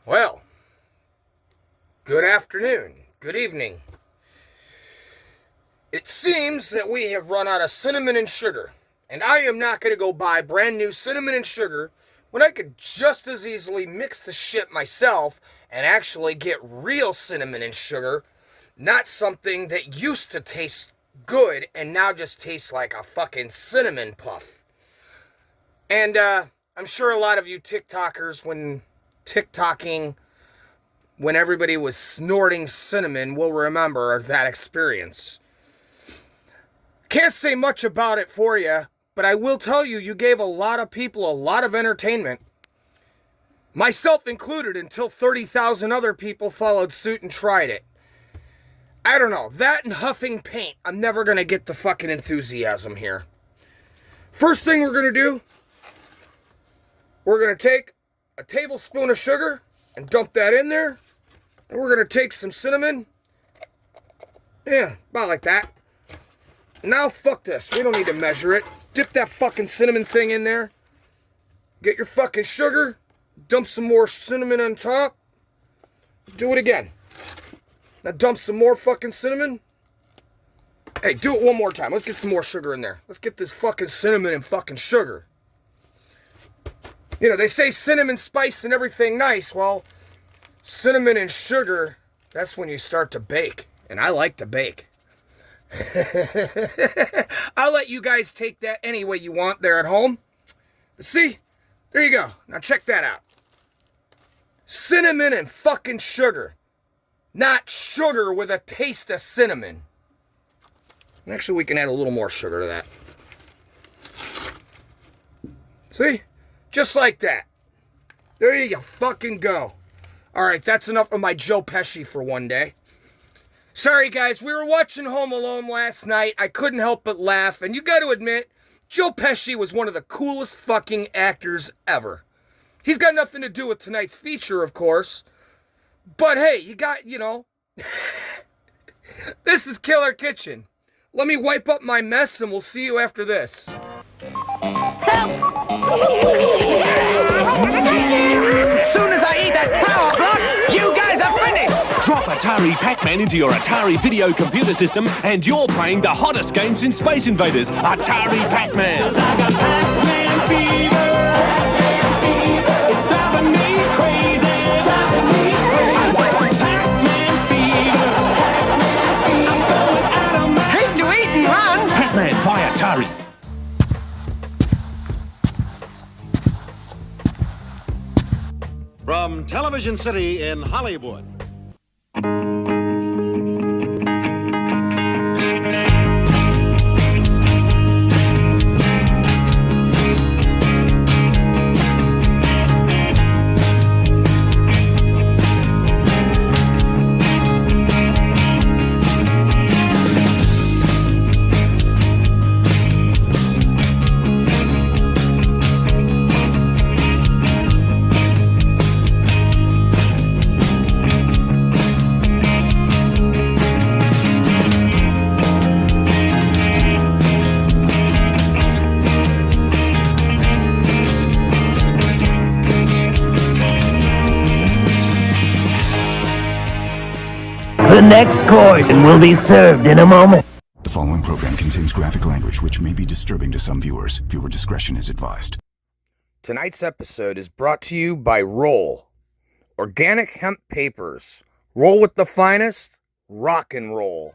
Well, good afternoon, good evening. It seems that we have run out of cinnamon and sugar, and I am not going to go buy brand new cinnamon and sugar when I could just as easily mix the shit myself and actually get real cinnamon and sugar, not something that used to taste good and now just tastes like a fucking cinnamon puff. And I'm sure a lot of you TikTokers, when TikToking when everybody was snorting cinnamon, will remember that experience. Can't say much about it for you, but I will tell you, you gave a lot of people a lot of entertainment. Myself included, until 30,000 other people followed suit and tried it. I don't know, that and huffing paint, I'm never gonna get the fucking enthusiasm here. First thing we're gonna do, we're gonna take a tablespoon of sugar and dump that in there. And we're gonna take some cinnamon. Yeah, about like that. Now fuck this, we don't need to measure it. Dip that fucking cinnamon thing in there. Get your fucking sugar. Dump some more cinnamon on top. Do it again. Now dump some more fucking cinnamon. Hey, do it one more time. Let's get some more sugar in there. Let's get this fucking cinnamon and fucking sugar. You know, they say cinnamon, spice, and everything nice. Well, cinnamon and sugar, that's when you start to bake. And I like to bake. I'll let you guys take that any way you want there at home. But see, there you go. Now check that out. Cinnamon and fucking sugar. Not sugar with a taste of cinnamon. Actually, we can add a little more sugar to that. See? Just like that. There you fucking go. Alright, that's enough of my Joe Pesci for one day. Sorry guys, we were watching Home Alone last night. I couldn't help but laugh, and you gotta admit, Joe Pesci was one of the coolest fucking actors ever. He's got nothing to do with tonight's feature, of course. But hey, This is Killer Kitchen. Let me wipe up my mess and we'll see you after this. As soon as I eat that power block, you guys are finished! Drop Atari Pac-Man into your Atari video computer system and you're playing the hottest games in Space Invaders, Atari Pac-Man. I got Pac-Man fever. It's driving me crazy. I got Pac-Man fever. I'm going out of my Hate to eat and run! Pac-Man by Atari. From Television City in Hollywood. The next course will be served in a moment. The following program contains graphic language which may be disturbing to some viewers. Viewer discretion is advised. Tonight's episode is brought to you by Roll. Organic hemp papers. Roll with the finest. Rock and roll.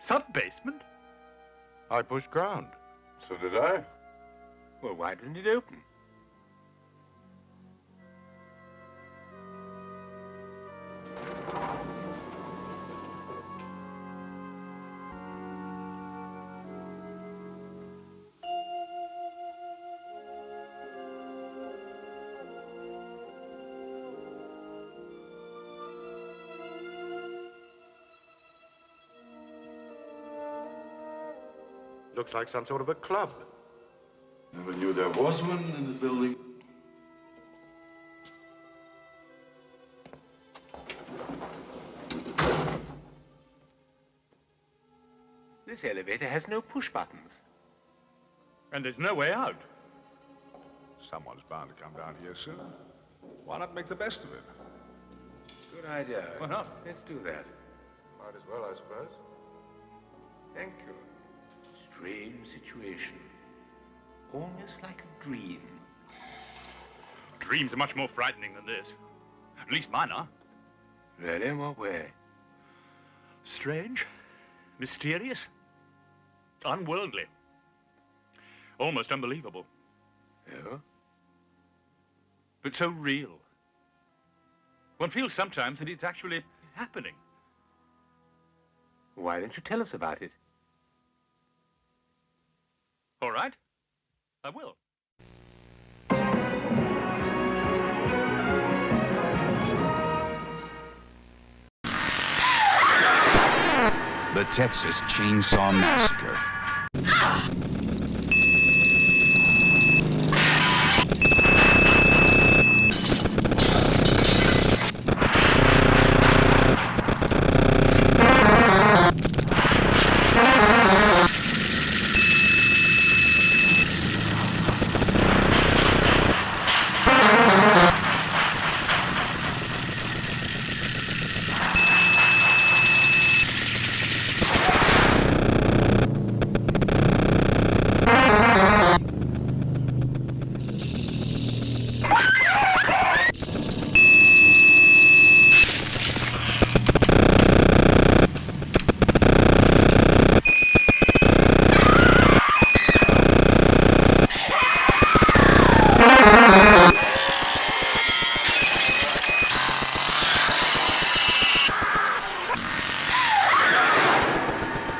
Sub-basement? I pushed ground. So did I. Well, why didn't it open? Looks like some sort of a club. Never knew there was one in the building. This elevator has no push buttons. And there's no way out. Someone's bound to come down here soon. Why not make the best of it? Good idea. Why not? Let's do that. Might as well, I suppose. Thank you. Strange situation. Almost like a dream. Dreams are much more frightening than this. At least mine are. Really? In what way? Strange, mysterious, unworldly, almost unbelievable. Yeah? But so real. One feels sometimes that it's actually happening. Why don't you tell us about it? All right, I will. The Texas Chainsaw Massacre.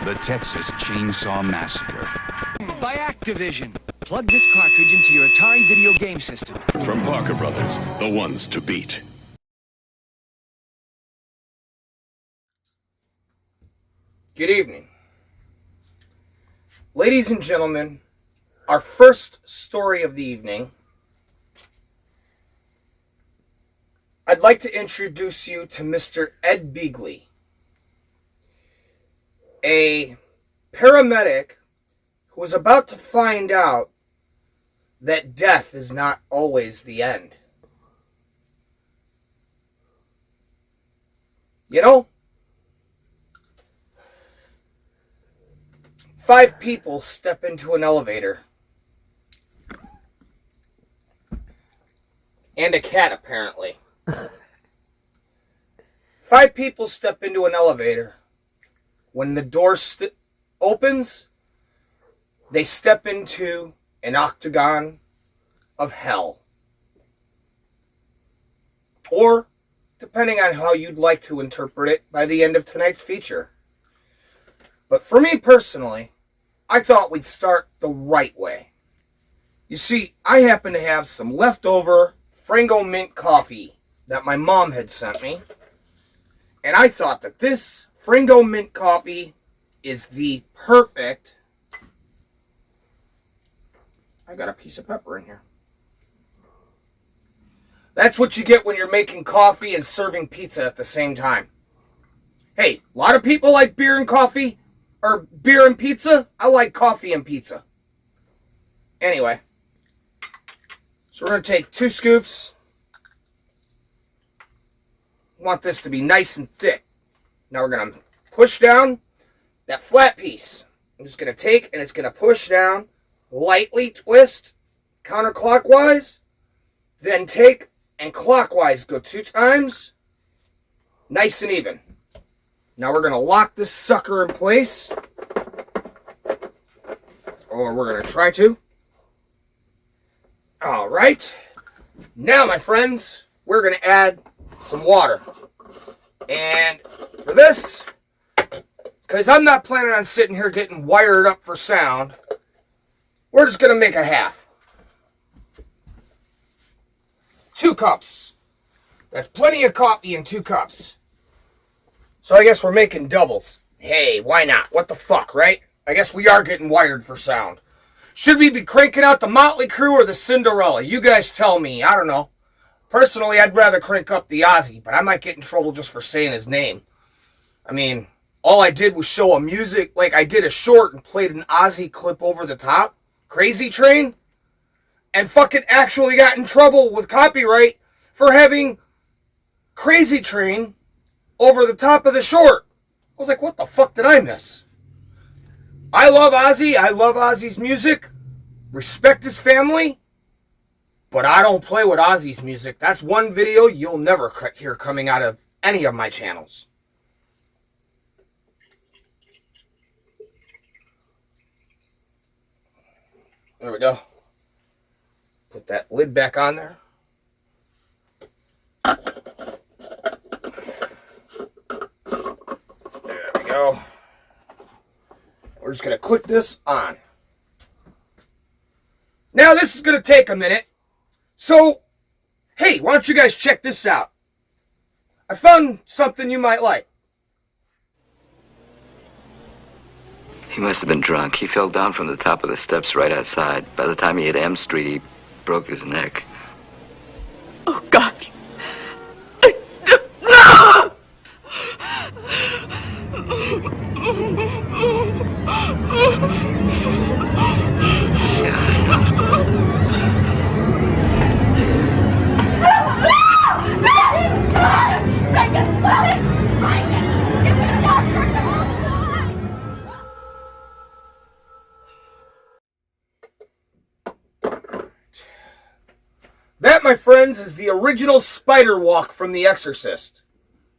The Texas Chainsaw Massacre. By Activision. Plug this cartridge into your Atari video game system. From Parker Brothers, the ones to beat. Good evening. Ladies and gentlemen, our first story of the evening. I'd like to introduce you to Mr. Ed Beagley, a paramedic who is about to find out that death is not always the end. You know, 5 people step into an elevator. And a cat, apparently. 5 people step into an elevator. When the door opens, they step into an octagon of hell. Or, depending on how you'd like to interpret it, by the end of tonight's feature. But for me personally, I thought we'd start the right way. You see, I happen to have some leftover Frango mint coffee that my mom had sent me. And I thought that this Frango mint coffee is the perfect... I got a piece of pepper in here. That's what you get when you're making coffee and serving pizza at the same time. Hey, a lot of people like beer and coffee, or beer and pizza. I like coffee and pizza. Anyway, so we're going to take 2 scoops. Want this to be nice and thick. Now we're going to push down that flat piece. I'm just going to take and it's going to push down, lightly twist, counterclockwise, then take and clockwise go 2 times, nice and even. Now we're going to lock this sucker in place. Or we're going to try to. All right. Now, my friends, we're going to add some water. And for this, because I'm not planning on sitting here getting wired up for sound, we're just going to make a half. 2 cups. That's plenty of coffee in 2 cups. So I guess we're making doubles. Hey, why not? What the fuck, right? I guess we are getting wired for sound. Should we be cranking out the Motley Crue or the Cinderella? You guys tell me. I don't know. Personally, I'd rather crank up the Ozzy, but I might get in trouble just for saying his name. I mean, all I did was show a music, like I did a short and played an Ozzy clip over the top. Crazy Train. And fucking actually got in trouble with copyright for having Crazy Train over the top of the short. I was like, what the fuck did I miss? I love Ozzy. I love Ozzy's music. Respect his family. But I don't play with Ozzy's music. That's one video you'll never hear coming out of any of my channels. There we go. Put that lid back on there. There we go. We're just going to click this on. Now this is going to take a minute. So, hey, why don't you guys check this out? I found something you might like. He must have been drunk. He fell down from the top of the steps right outside. By the time he hit M Street, he broke his neck. Oh, God. That, my friends, is the original spider walk from The Exorcist.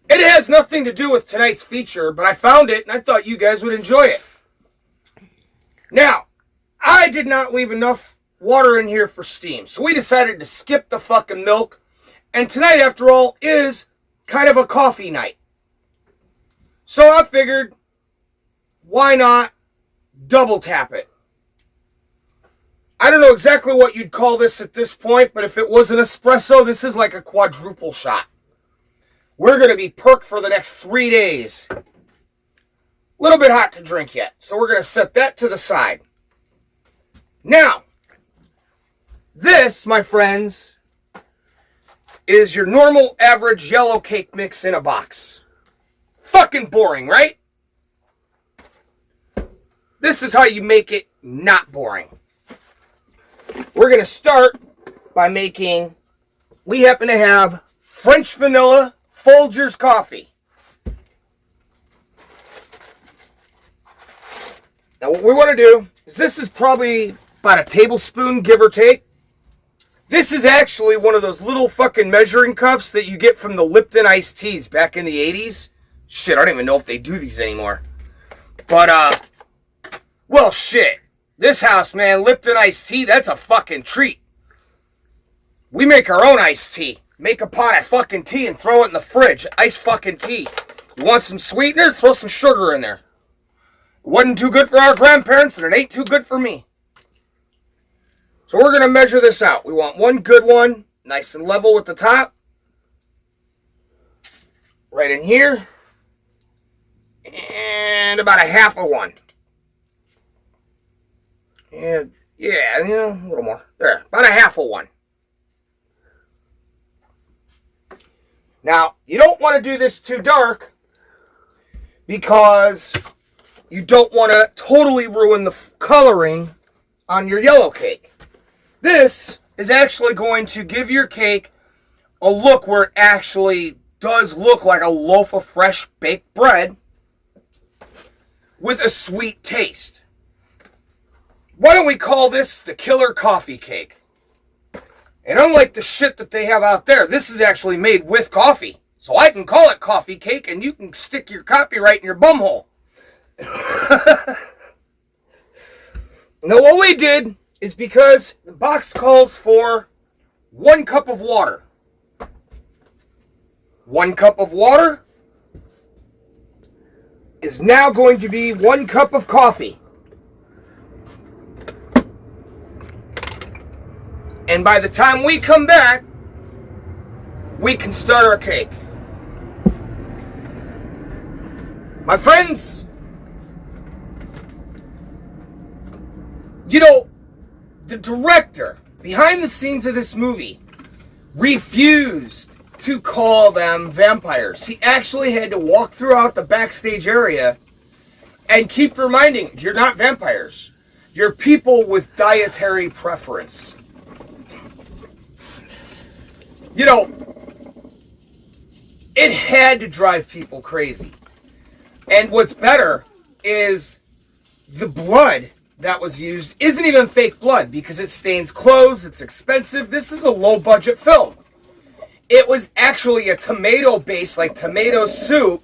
It has nothing to do with tonight's feature, but I found it and I thought you guys would enjoy it. Now, I did not leave enough water in here for steam, so we decided to skip the fucking milk. And tonight, after all, is kind of a coffee night. So I figured, why not double tap it? I don't know exactly what you'd call this at this point, but if it was an espresso, this is like a quadruple shot. We're going to be perked for the next 3 days. A little bit hot to drink yet, so we're going to set that to the side. Now, this, my friends, is your normal average yellow cake mix in a box. Fucking boring, right? This is how you make it not boring. We're going to start by making, we happen to have French vanilla Folgers coffee. Now what we want to do is, this is probably about a tablespoon, give or take. This is actually one of those little fucking measuring cups that you get from the Lipton iced teas back in the 80s. Shit, I don't even know if they do these anymore. But, well, shit. This house, man, Lipton iced tea, that's a fucking treat. We make our own iced tea. Make a pot of fucking tea and throw it in the fridge. Iced fucking tea. You want some sweetener? Throw some sugar in there. It wasn't too good for our grandparents, and it ain't too good for me. So we're going to measure this out. We want one good one, nice and level with the top. Right in here. And about a half of one. And yeah, you know, a little more. There, about a half of one. Now, you don't want to do this too dark because you don't want to totally ruin the coloring on your yellow cake. This is actually going to give your cake a look where it actually does look like a loaf of fresh baked bread with a sweet taste. Why don't we call this the killer coffee cake? And unlike the shit that they have out there, this is actually made with coffee. So I can call it coffee cake and you can stick your copyright in your bumhole. No, what we did is because the box calls for 1 cup of water. 1 cup of water is now going to be 1 cup of coffee. And by the time we come back, we can start our cake. My friends, you know, the director behind the scenes of this movie refused to call them vampires. He actually had to walk throughout the backstage area and keep reminding, you're not vampires. You're people with dietary preference. You know, it had to drive people crazy. And what's better is the blood that was used isn't even fake blood because it stains clothes, it's expensive. This is a low-budget film. It was actually a tomato base, like tomato soup.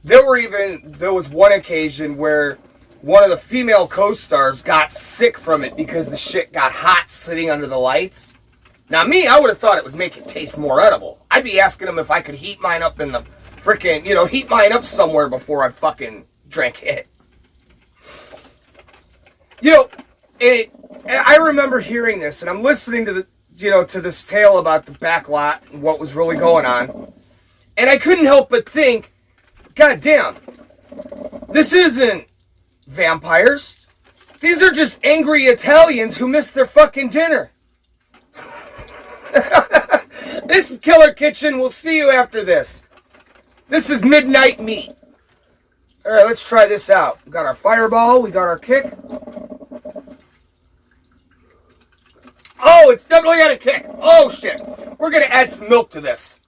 There was one occasion where one of the female co-stars got sick from it because the shit got hot sitting under the lights. Now me, I would have thought it would make it taste more edible. I'd be asking them if I could heat mine up in the frickin', heat mine up somewhere before I fucking drank it. I remember hearing this, and I'm listening to to this tale about the backlot and what was really going on, and I couldn't help but think, God damn, this isn't vampires. These are just angry Italians who missed their fucking dinner. This is Killer Kitchen. We'll see you after this. This is Midnight Meat. All right, let's try this out. We got our fireball. We got our kick. Oh, it's definitely got a kick. Oh, shit. We're going to add some milk to this.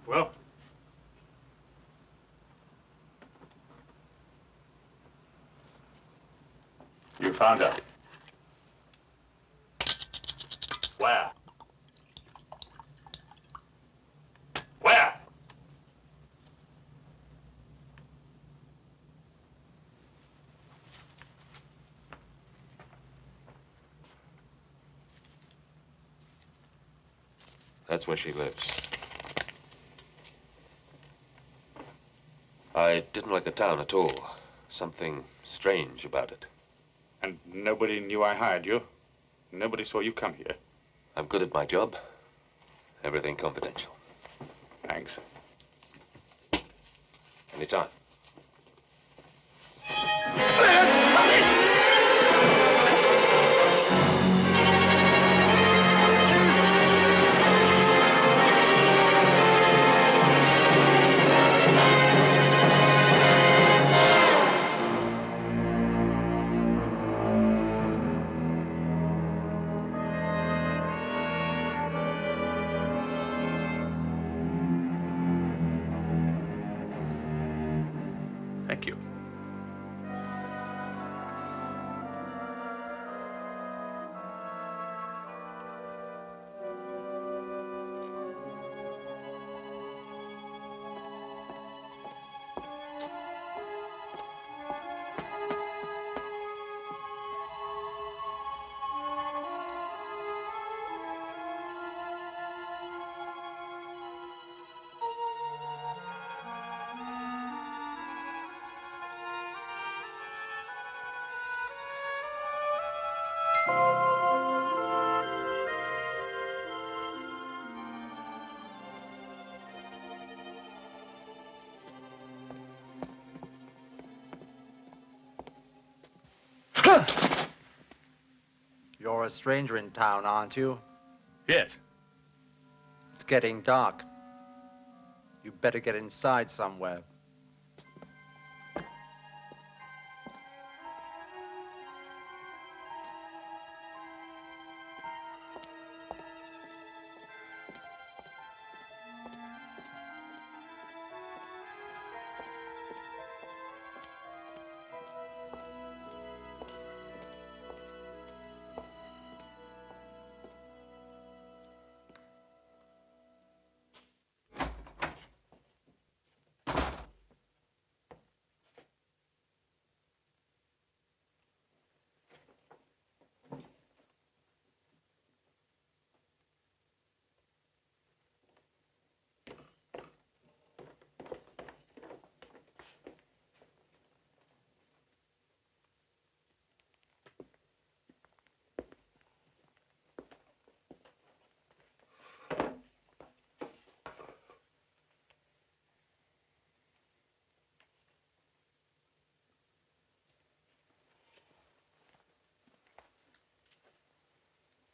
Well? You found her. Where? Where? That's where she lives. I didn't like the town at all. Something strange about it. And nobody knew I hired you? Nobody saw you come here? I'm good at my job. Everything confidential. Thanks. Anytime. Thank you. You're a stranger in town, aren't you? Yes. It's getting dark. You better get inside somewhere.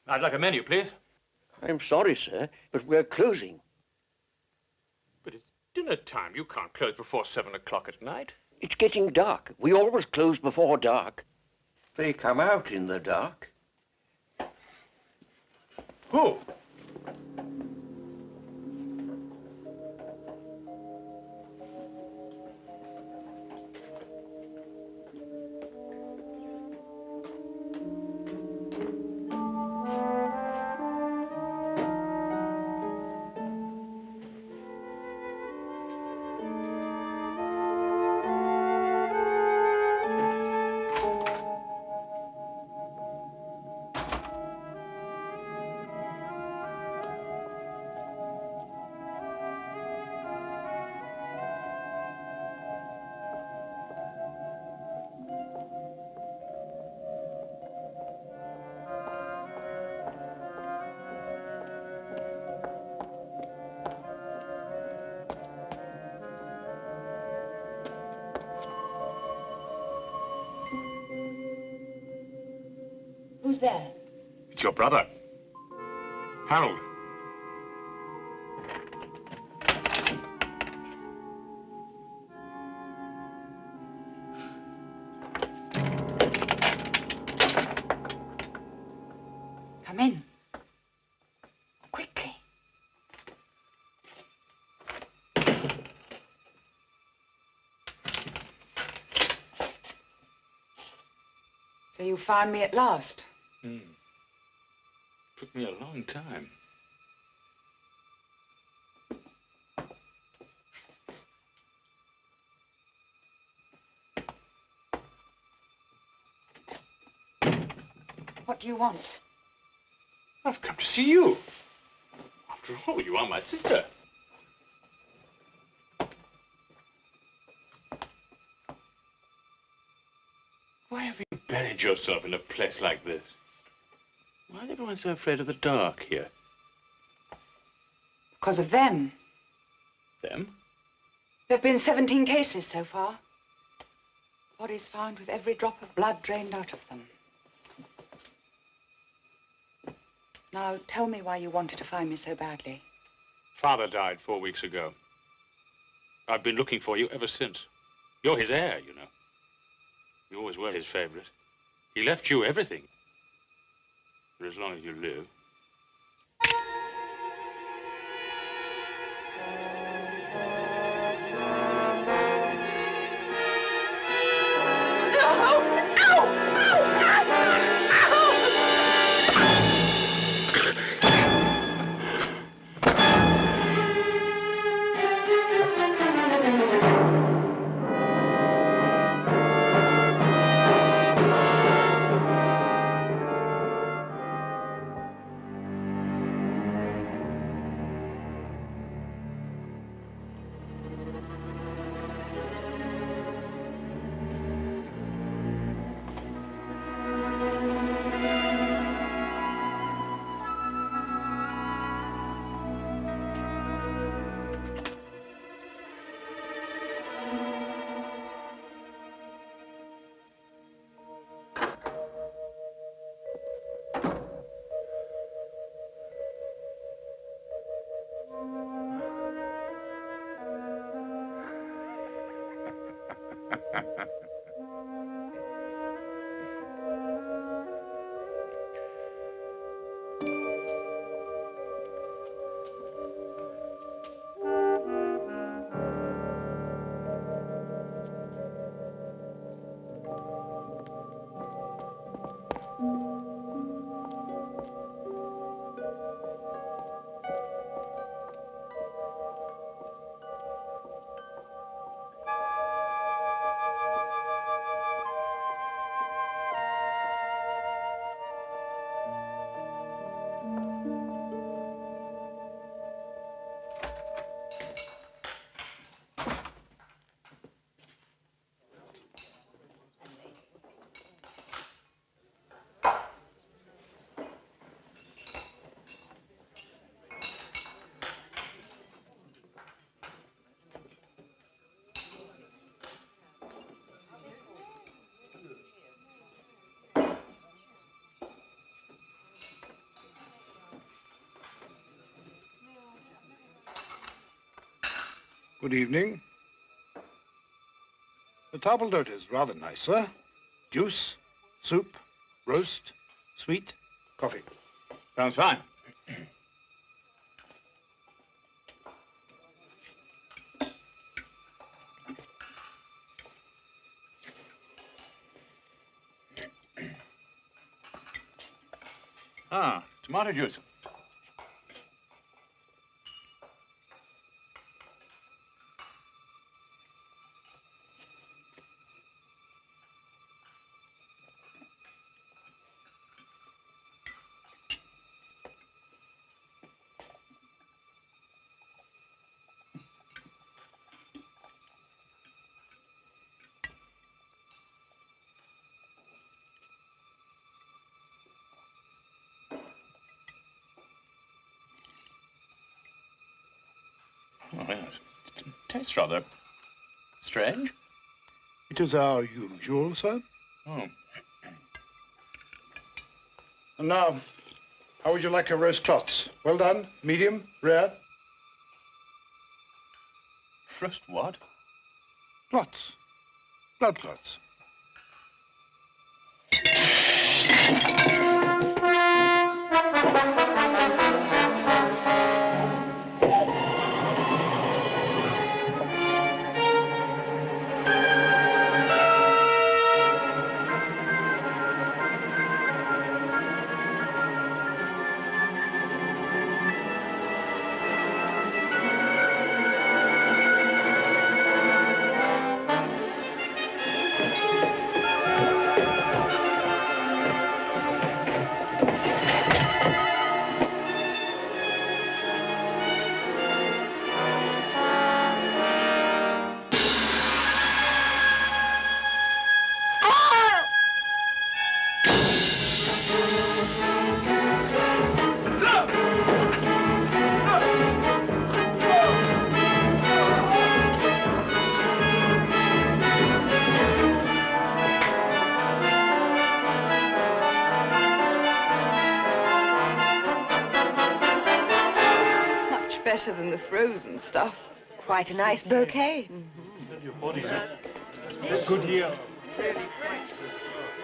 I'd like a menu, please. I'm sorry, sir, but we're closing. But it's dinner time. You can't close before 7 o'clock at night. It's getting dark. We always close before dark. They come out in the dark. Who? Who's there? It's your brother, Harold. Come in. Quickly. So you found me at last? Took me a long time. What do you want? I've come to see you. After all, you are my sister. Why have you buried yourself in a place like this? Why is everyone so afraid of the dark here? Because of them. Them? There have been 17 cases so far. Bodies found with every drop of blood drained out of them. Now, tell me why you wanted to find me so badly. Father died 4 weeks ago. I've been looking for you ever since. You're his heir, you know. You always were his favorite. He left you everything. For as long as you live. Good evening. The table d'hote is rather nice, sir. Juice, soup, roast, sweet, coffee. Sounds fine. Ah, tomato juice. Oh, yes. It tastes rather strange. It is our usual, sir. Oh. And now, how would you like a roast clots? Well done, medium, rare? Roast what? Clots. Blood clots. Better than the frozen stuff. Quite a nice bouquet. Good year.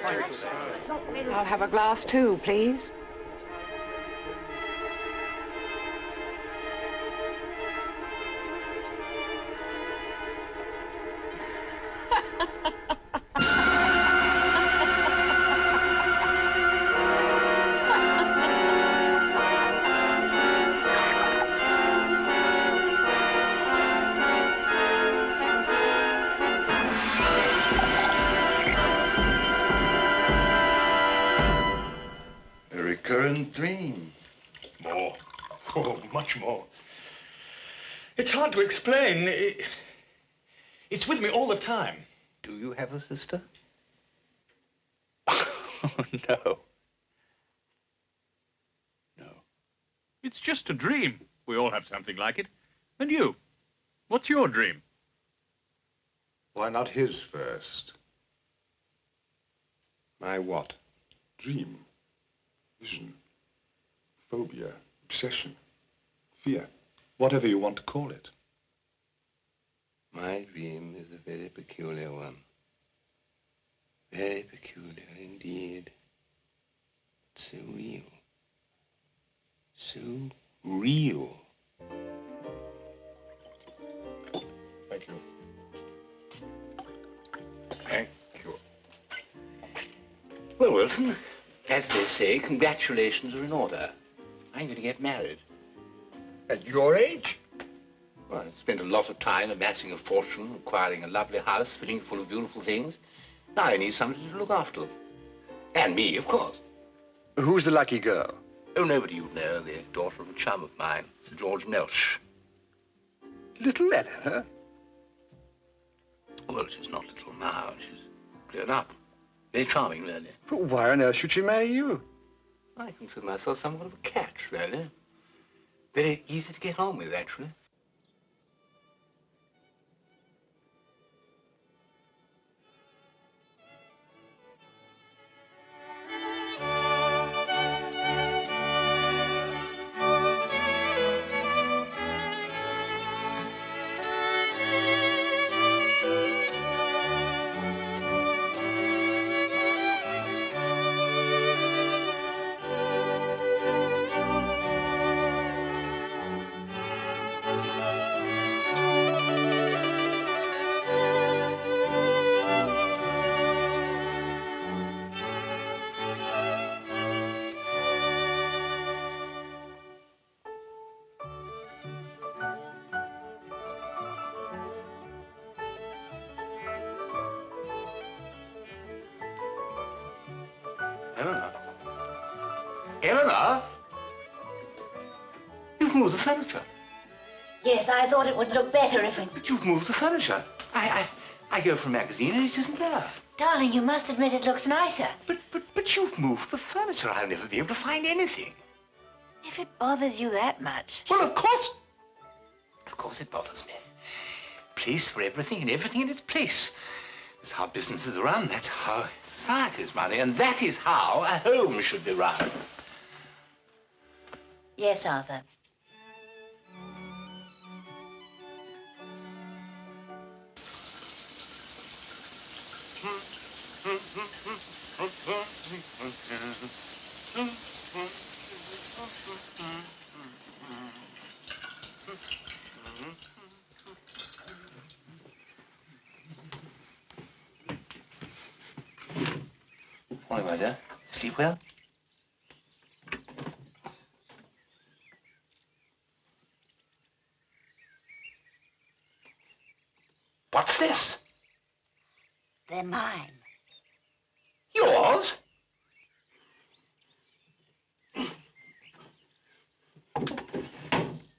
I'll have a glass too, please. A recurrent dream. More. Oh, much more. It's hard to explain. It's with me all the time. Do you have a sister? Oh, no. No. It's just a dream. We all have something like it. And you? What's your dream? Why not his first? My what? Dream. Vision. Phobia. Obsession. Fear. Whatever you want to call it. My dream is a very peculiar one. Very peculiar indeed. So real. So real. Thank you. Thank you. Well, Wilson, as they say, congratulations are in order. I'm going to get married. At your age? Well, I spent a lot of time amassing a fortune, acquiring a lovely house, filling it full of beautiful things. Now I need somebody to look after them. And me, of course. Who's the lucky girl? Oh, nobody you'd know, the daughter of a chum of mine, Sir George Nelsh. Little Eleanor? Well, she's not little now. She's grown up. Very charming, really. But why on earth should she marry you? I consider myself somewhat of a catch, really. Very easy to get on with, actually. Eleanor. Eleanor? You've moved the furniture. Yes, I thought it would look better if it... But you've moved the furniture. I go for a magazine and it isn't there. Darling, you must admit it looks nicer. But you've moved the furniture. I'll never be able to find anything. If it bothers you that much. Well, of course it bothers me. Place for everything and everything in its place. That's how businesses are run. That's how society is run. And that is how a home should be run. Yes, Arthur. Morning, my dear. Sleep well? What's this? They're mine. Yours?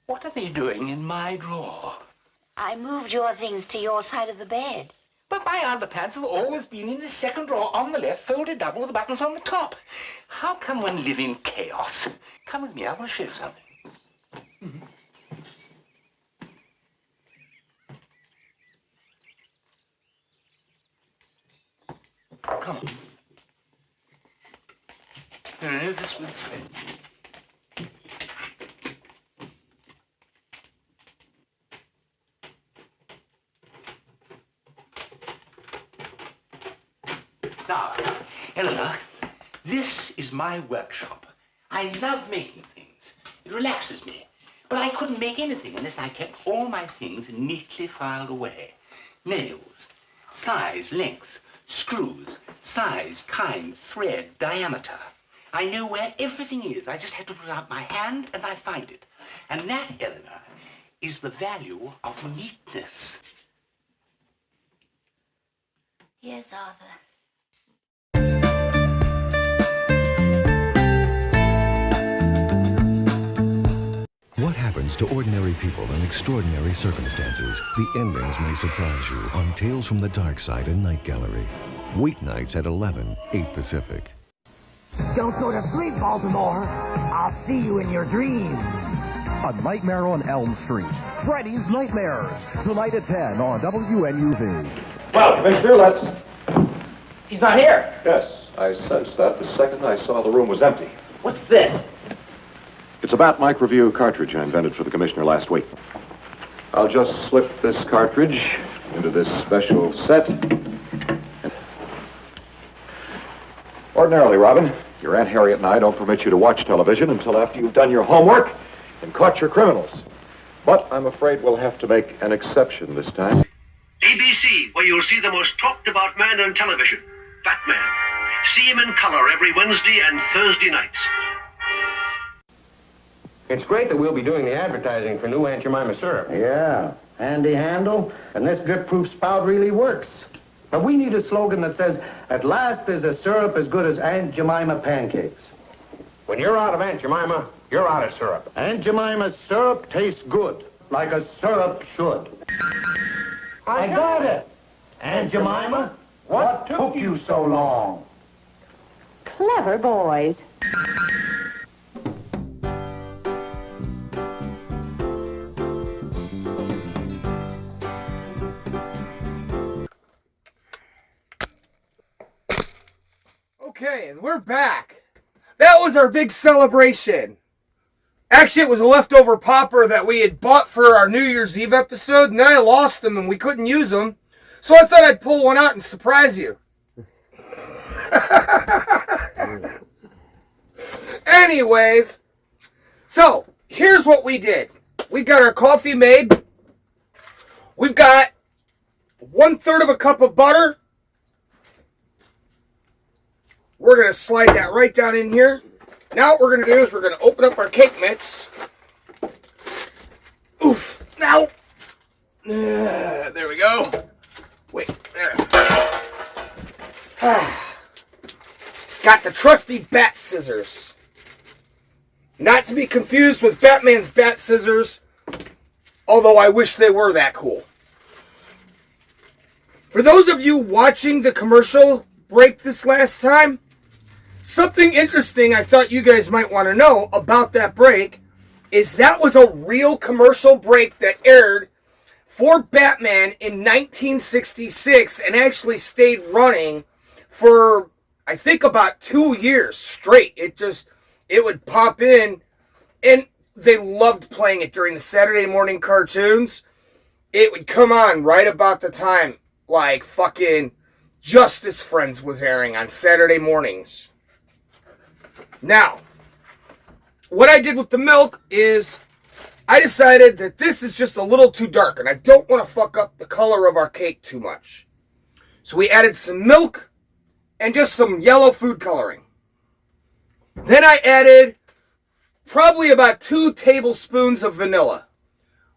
What are they doing in my drawer? I moved your things to your side of the bed. But my underpants have always been in the second drawer on the left, folded double with the buttons on the top. How can one live in chaos? Come with me, I want to show you something. Come on. No, this way. Now, Eleanor, this is my workshop. I love making things. It relaxes me. But I couldn't make anything unless I kept all my things neatly filed away. Nails, size, length, screws, size, kind, thread, diameter. I know where everything is. I just have to put out my hand and I find it. And that, Eleanor, is the value of neatness. Yes, Arthur. What happens to ordinary people in extraordinary circumstances? The endings may surprise you on Tales from the Dark Side and Night Gallery. Weeknights at 11, 8 Pacific. Don't go to sleep, Baltimore. I'll see you in your dreams. A Nightmare on Elm Street. Freddy's Nightmares. Tonight at 10 on WNUV. Well, Commissioner, He's not here. Yes, I sensed that the second I saw the room was empty. What's this? It's a Bat-Mike review cartridge I invented for the Commissioner last week. I'll just slip this cartridge into this special set. Ordinarily, Robin, your Aunt Harriet and I don't permit you to watch television until after you've done your homework and caught your criminals. But I'm afraid we'll have to make an exception this time. ABC, where you'll see the most talked about man on television, Batman. See him in color every Wednesday and Thursday nights. It's great that we'll be doing the advertising for new Aunt Jemima syrup. Yeah, handy handle, and this drip-proof spout really works. But we need a slogan that says, at last there's a syrup as good as Aunt Jemima pancakes. When you're out of Aunt Jemima, you're out of syrup. Aunt Jemima's syrup tastes good, like a syrup should. I got it. Aunt Jemima, what took you so long? Clever boys. Okay, and we're back. That was our big celebration. Actually, it was a leftover popper that we had bought for our New Year's Eve episode, and then I lost them and we couldn't use them. So I thought I'd pull one out and surprise you. Anyways, so here's what we did. We got our coffee made. We've got 1/3 of a cup of butter. We're going to slide that right down in here. Now what we're going to do is we're going to open up our cake mix. Oof. Now. There we go. Wait, there. got the trusty bat scissors. Not to be confused with Batman's bat scissors, although I wish they were that cool. For those of you watching the commercial break this last time, something interesting I thought you guys might want to know about that break is that was a real commercial break that aired for Batman in 1966 and actually stayed running for, I think, about 2 years straight. It would pop in, and they loved playing it during the Saturday morning cartoons. It would come on right about the time, like fucking Justice Friends was airing on Saturday mornings. Now, what I did with the milk is I decided that this is just a little too dark, and I don't want to fuck up the color of our cake too much. So we added some milk and just some yellow food coloring. Then I added probably about 2 tablespoons of vanilla.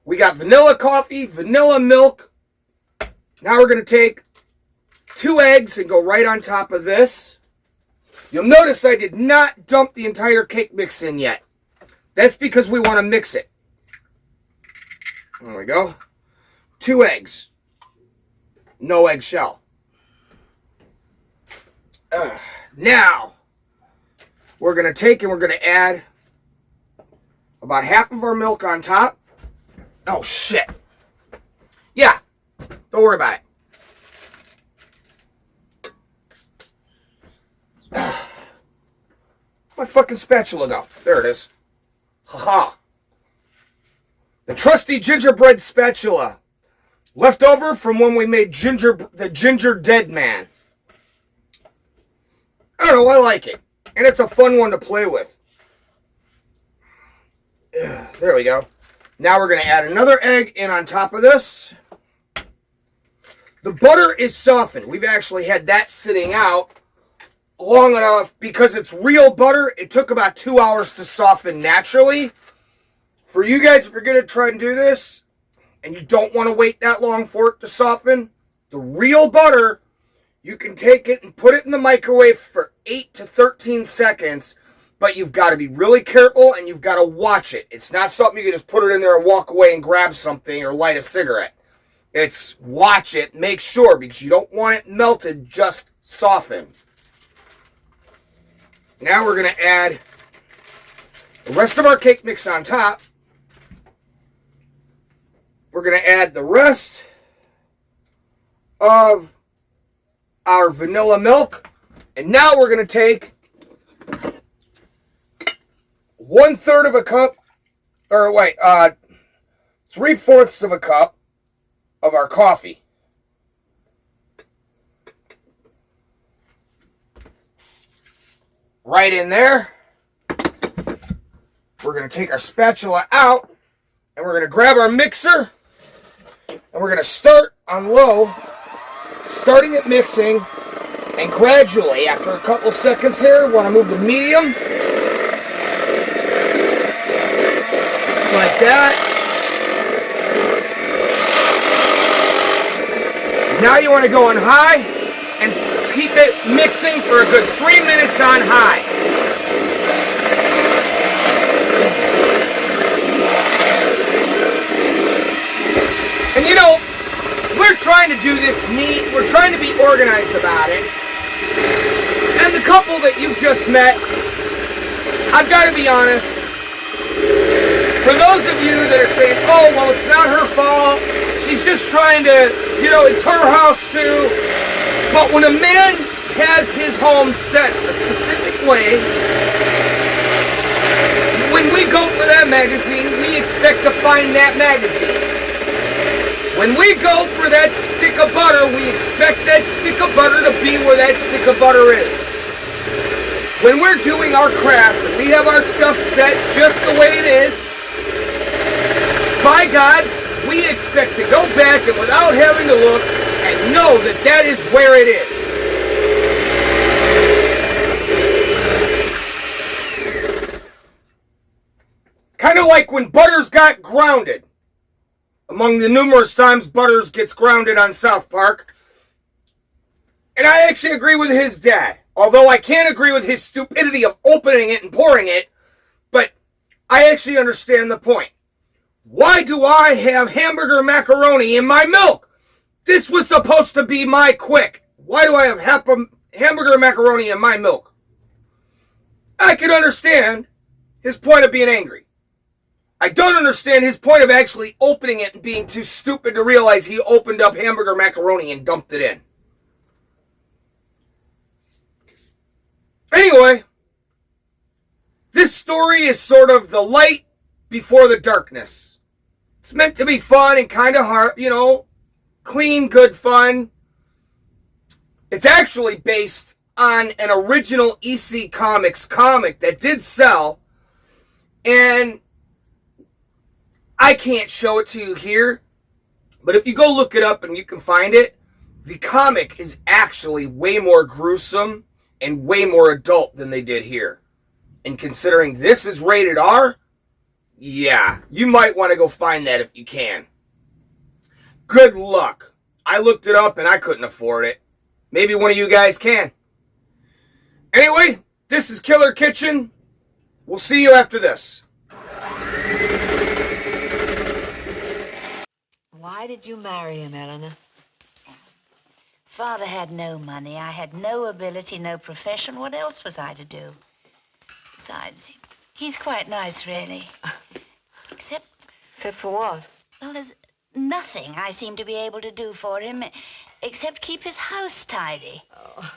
We got vanilla coffee, vanilla milk. Now we're going to take 2 eggs and go right on top of this. You'll notice I did not dump the entire cake mix in yet. That's because we want to mix it. There we go. 2 eggs. No eggshell. Now, we're going to take and we're going to add about half of our milk on top. Oh, shit. Yeah. Don't worry about it. My fucking spatula go. There it is. Haha. The trusty gingerbread spatula. Left over from when we made the Ginger Dead Man. I don't know, I like it. And it's a fun one to play with. There we go. Now we're going to add another egg in on top of this. The butter is softened. We've actually had that sitting out long enough because it's real butter. It took about 2 hours to soften naturally. For you guys, if you're going to try and do this and you don't want to wait that long for it to soften, the real butter, you can take it and put it in the microwave for 8 to 13 seconds, but you've got to be really careful and you've got to watch it. It's not something you can just put it in there and walk away and grab something or light a cigarette. It's watch it, make sure, because you don't want it melted, just soften. Now we're going to add the rest of our cake mix on top. We're going to add the rest of our vanilla milk. And now we're going to take 1/3 of a cup, or wait, 3/4 of a cup of our coffee. Right in there. We're going to take our spatula out and we're going to grab our mixer and we're going to start on low, starting it mixing, and gradually, after a couple seconds here, we want to move to medium. Just like that. Now you want to go on high and keep it mixing for a good 3 minutes on high. And you know, we're trying to do this neat. We're trying to be organized about it. And the couple that you've just met, I've got to be honest, for those of you that are saying, oh, well, it's not her fault, she's just trying to, you know, it's her house too. But when a man has his home set a specific way, when we go for that magazine, we expect to find that magazine. When we go for that stick of butter, we expect that stick of butter to be where that stick of butter is. When we're doing our craft and we have our stuff set just the way it is, by God, we expect to go back and without having to look and know that that is where it is. Kind of like when Butters got grounded. Among the numerous times Butters gets grounded on South Park. And I actually agree with his dad. Although I can't agree with his stupidity of opening it and pouring it, but I actually understand the point. Why do I have hamburger macaroni in my milk? This was supposed to be my quick. Why do I have hamburger macaroni in my milk? I can understand his point of being angry. I don't understand his point of actually opening it and being too stupid to realize he opened up hamburger macaroni and dumped it in. Anyway, this story is sort of the light before the darkness. It's meant to be fun and kind of hard, clean, good fun. It's actually based on an original EC Comics comic that did sell, and I can't show it to you here, but if you go look it up and you can find it, the comic is actually way more gruesome and way more adult than they did here. And considering this is rated R, yeah, you might want to go find that if you can. Good luck. I looked it up and I couldn't afford it. Maybe one of you guys can. Anyway, this is Killer Kitchen. We'll see you after this. Why did you marry him, Eleanor? Father had no money. I had no ability, no profession. What else was I to do? Besides, he's quite nice, really. Except for what? Well, there's nothing I seem to be able to do for him except keep his house tidy. Oh.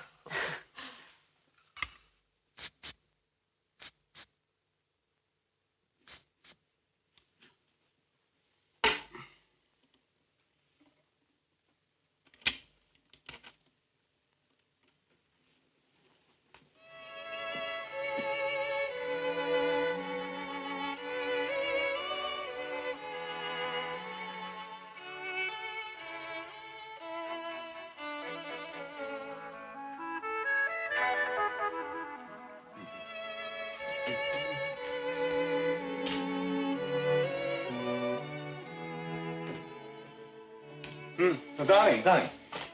Oh, darling, don't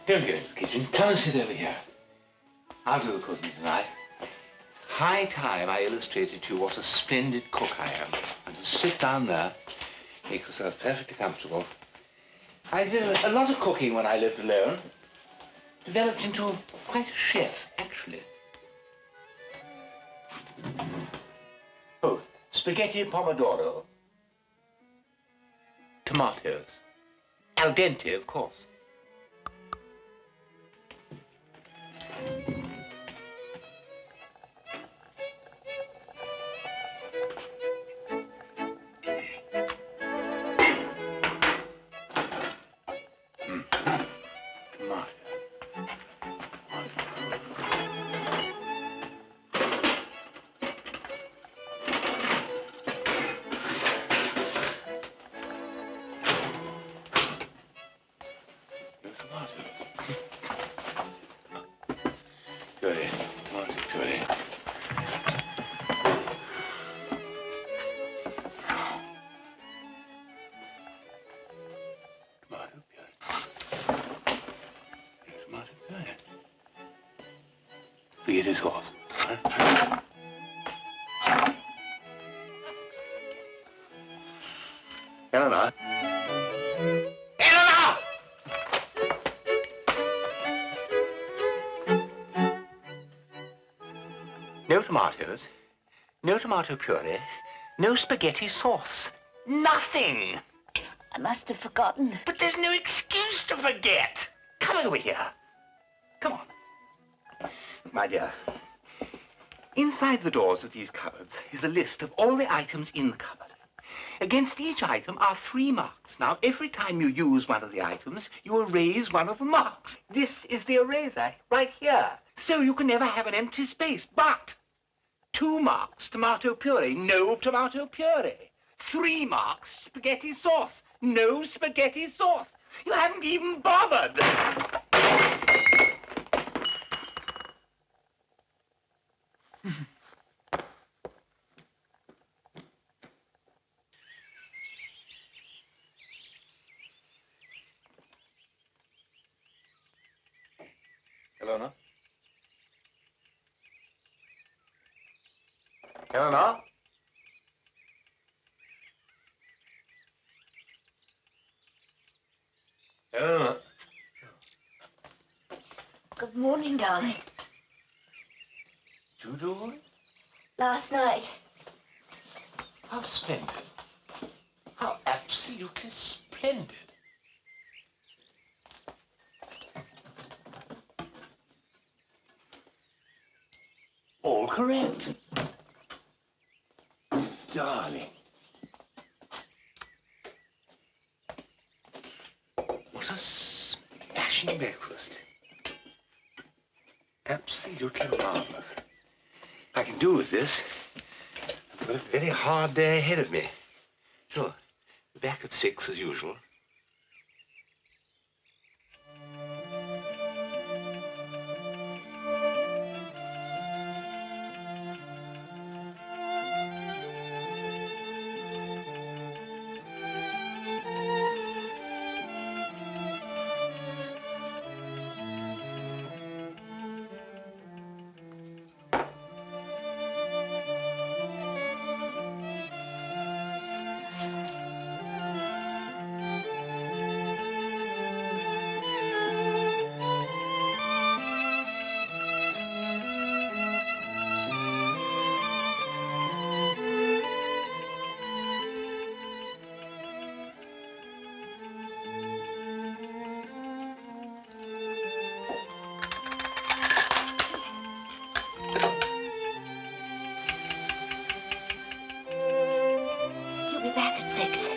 go into the kitchen. Come and sit over here. I'll do the cooking tonight. High time I illustrated to you what a splendid cook I am. And just sit down there, make yourself perfectly comfortable. I did a lot of cooking when I lived alone. Developed into quite a chef, actually. Oh, spaghetti pomodoro. Tomatoes. Al dente, of course. Puree, tomato puree. Tomato puree. Tomato puree. Spaghetti sauce. Huh? Eleanor. Eleanor! No tomatoes, no tomato puree, no spaghetti sauce. Nothing. I must have forgotten. But there's no excuse to forget. Come over here. Come on. My dear, inside the doors of these cupboards is a list of all the items in the cupboard. Against each item are 3 marks. Now, every time you use one of the items, you erase one of the marks. This is the eraser, right here. So you can never have an empty space. But 2 marks, tomato puree, no tomato puree. 3 marks, spaghetti sauce, no spaghetti sauce. You haven't even bothered. Eleanor? Eleanor. Good morning, darling. You doing? Last night. How splendid. How absolutely splendid. All correct. Darling. What a smashing breakfast. Absolutely marvelous. I can do with this. I've got a very hard day ahead of me. Sure. Back at 6 as usual. You'll be back at 6.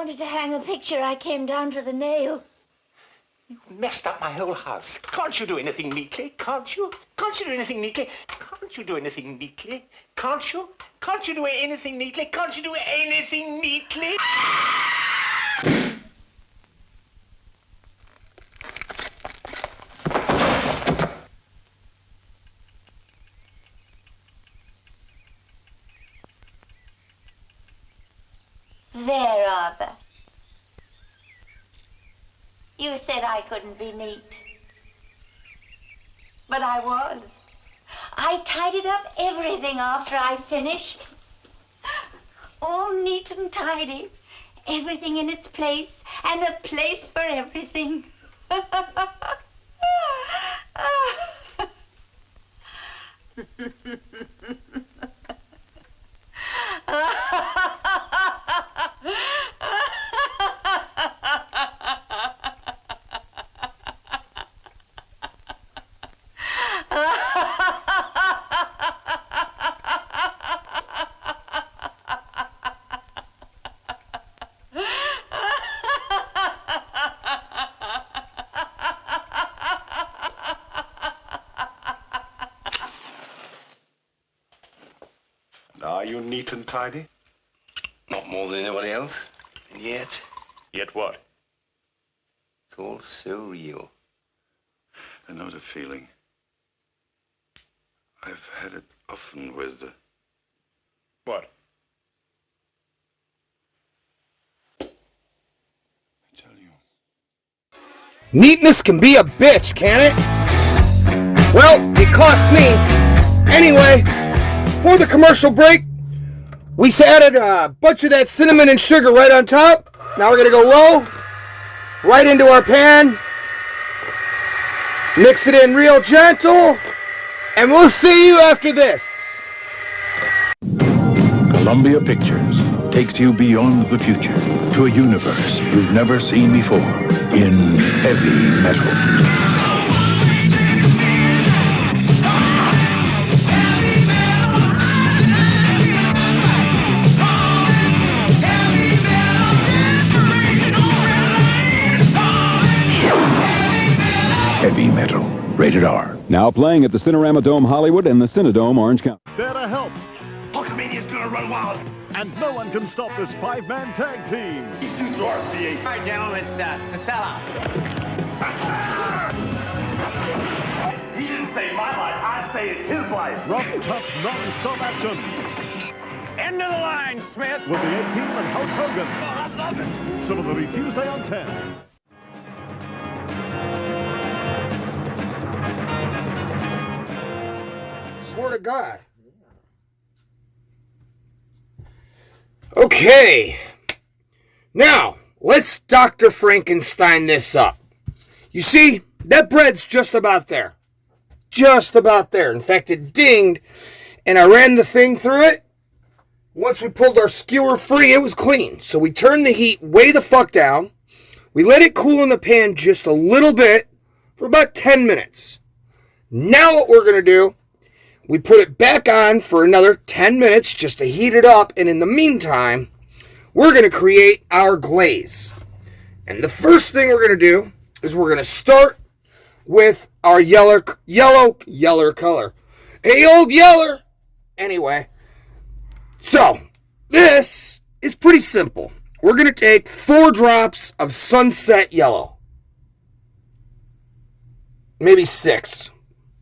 wanted to hang a picture, I came down to the nail. You messed up my whole house. Can't you do anything neatly? Can't you? Can't you do anything neatly? Can't you do anything neatly? Can't you? Can't you do anything neatly? Can't you do anything neatly? There, Arthur. You said I couldn't be neat. But I was. I tidied up everything after I'd finished. All neat and tidy. Everything in its place, and a place for everything. Are you neat and tidy? Not more than anybody else. And yet, Yet what? it's all so real. I know the feeling. I've had it often with the... What? Neatness can be a bitch, can it? Well, it cost me. Anyway, before the commercial break, we added a bunch of that cinnamon and sugar right on top. Now we're going to go low, right into our pan. Mix it in real gentle, and we'll see you after this. Columbia Pictures takes you beyond the future to a universe you've never seen before in heavy metal. Heavy Metal, rated R. Now playing at the Cinerama Dome Hollywood and the Cinedome Orange County. There to help. Hulkamania's gonna run wild. And no one can stop this five-man tag team. All right, gentlemen, it's Casella. He didn't save my life. I saved his life. Rough, tough, non-stop action. End of the line, Smith. With the A-Team and Hulk Hogan. Oh, I love it. Similarly, Tuesday on 10. Swear to God. Okay. Now, let's Dr. Frankenstein this up. You see, that bread's just about there. Just about there. In fact, it dinged, and I ran the thing through it. Once we pulled our skewer free, it was clean. So we turned the heat way the fuck down. We let it cool in the pan just a little bit for about 10 minutes. Now what we're going to do, we put it back on for another 10 minutes just to heat it up. And in the meantime, we're going to create our glaze. And the first thing we're going to do is we're going to start with our yeller color. Hey, old yeller. Anyway, so this is pretty simple. We're going to take 4 drops of sunset yellow. Maybe 6.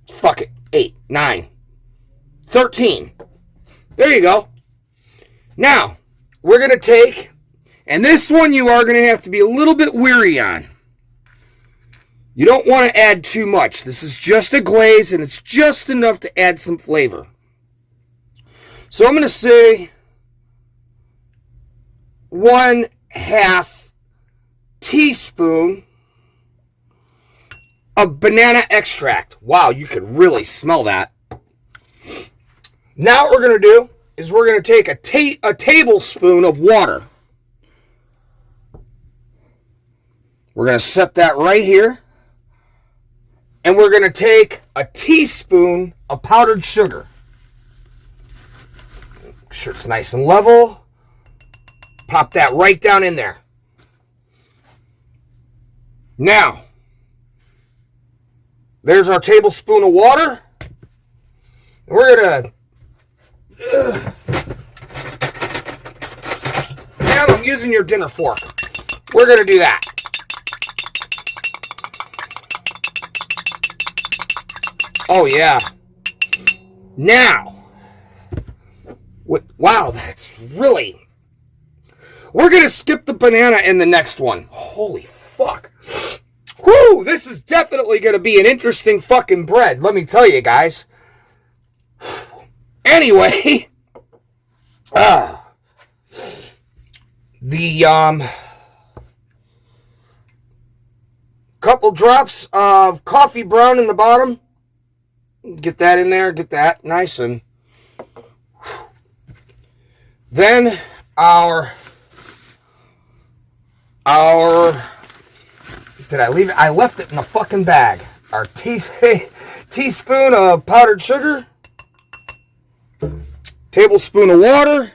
Fuck it. 8, 9. 13. There you go. Now, we're going to take, and this one you are going to have to be a little bit weary on. You don't want to add too much. This is just a glaze, and it's just enough to add some flavor. So I'm going to say 1/2 teaspoon of banana extract. Wow, you could really smell that. Now what we're going to do is we're going to take a tablespoon of water. We're going to set that right here. And we're going to take a teaspoon of powdered sugar. Make sure it's nice and level. Pop that right down in there. Now, there's our tablespoon of water. We're gonna... Damn, I'm using your dinner fork. We're gonna do that. Oh, yeah. Now, wow, that's really... We're gonna skip the banana in the next one. Holy fuck. Whew, this is definitely gonna be an interesting fucking bread, let me tell you guys. Anyway, the couple drops of coffee brown in the bottom. Get that in there, get that nice and then our did I leave it? I left it in the fucking bag. Our teaspoon of powdered sugar, tablespoon of water,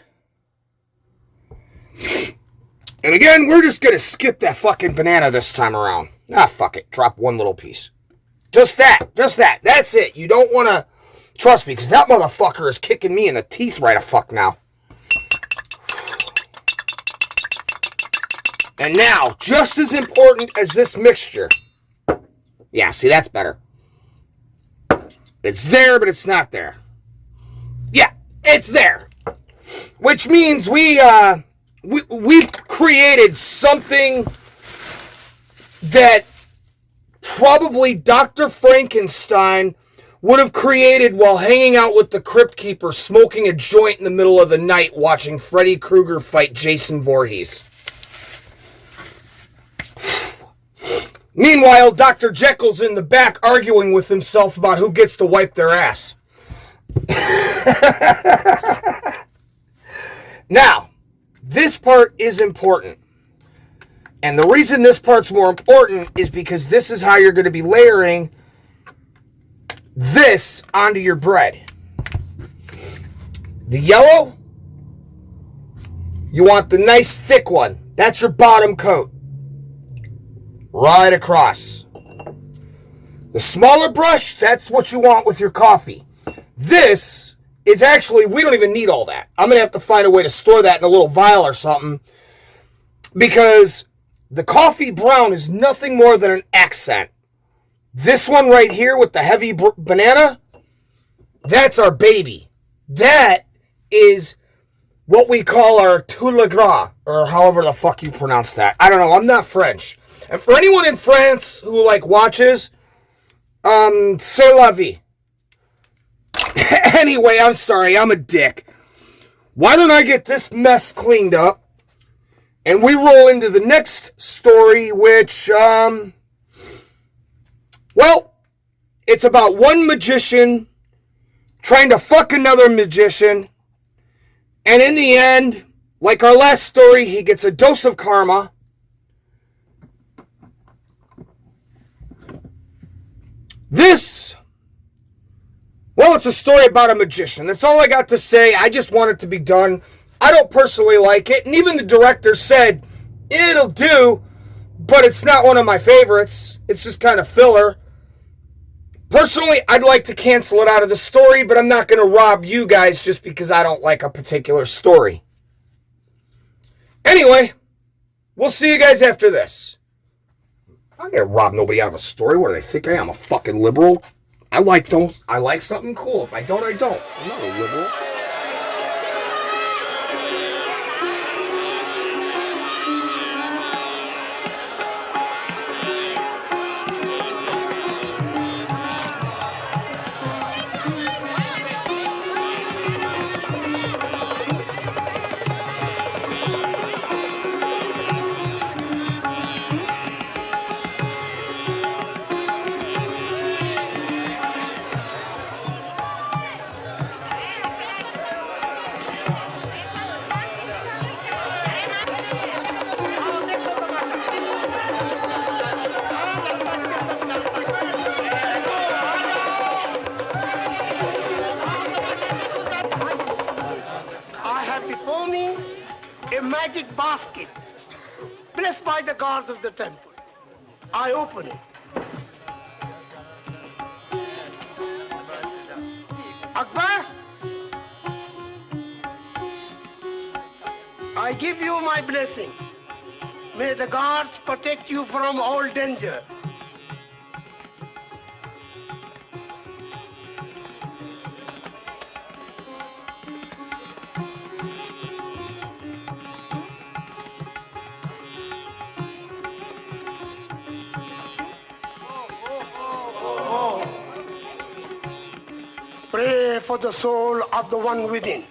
and again, we're just gonna skip that fucking banana this time around. Ah, fuck it. Drop one little piece. Just that. That's it. You don't want to... Trust me, because that motherfucker is kicking me in the teeth right a fuck now. And now, just as important as this mixture... Yeah, see, that's better. It's there, but it's not there. Yeah, it's there. Which means we've created something that... probably Dr. Frankenstein would have created while hanging out with the Crypt Keeper, smoking a joint in the middle of the night, watching Freddy Krueger fight Jason Voorhees. Meanwhile, Dr. Jekyll's in the back arguing with himself about who gets to wipe their ass. Now, this part is important. And the reason this part's more important is because this is how you're going to be layering this onto your bread. The yellow, you want the nice thick one. That's your bottom coat. Right across. The smaller brush, that's what you want with your coffee. This is actually, we don't even need all that. I'm going to have to find a way to store that in a little vial or something. Because... the coffee brown is nothing more than an accent. This one right here with the heavy banana, that's our baby. That is what we call our tout le gras, or however the fuck you pronounce that. I don't know, I'm not French. And for anyone in France who, watches, c'est la vie. Anyway, I'm sorry, I'm a dick. Why don't I get this mess cleaned up? And we roll into the next story, which, well, it's about one magician trying to fuck another magician. And in the end, like our last story, he gets a dose of karma. This, well, it's a story about a magician. That's all I got to say. I just want it to be done. I don't personally like it, and even the director said, it'll do, but it's not one of my favorites. It's just kind of filler. Personally, I'd like to cancel it out of the story, but I'm not going to rob you guys just because I don't like a particular story. Anyway, we'll see you guys after this. I'm not going to rob nobody out of a story. What do they think I am, a fucking liberal? I like something cool. If I don't, I don't. I'm not a liberal. A magic basket, blessed by the gods of the temple. I open it. Akbar, I give you my blessing. May the gods protect you from all danger. Pray for the soul of the one within.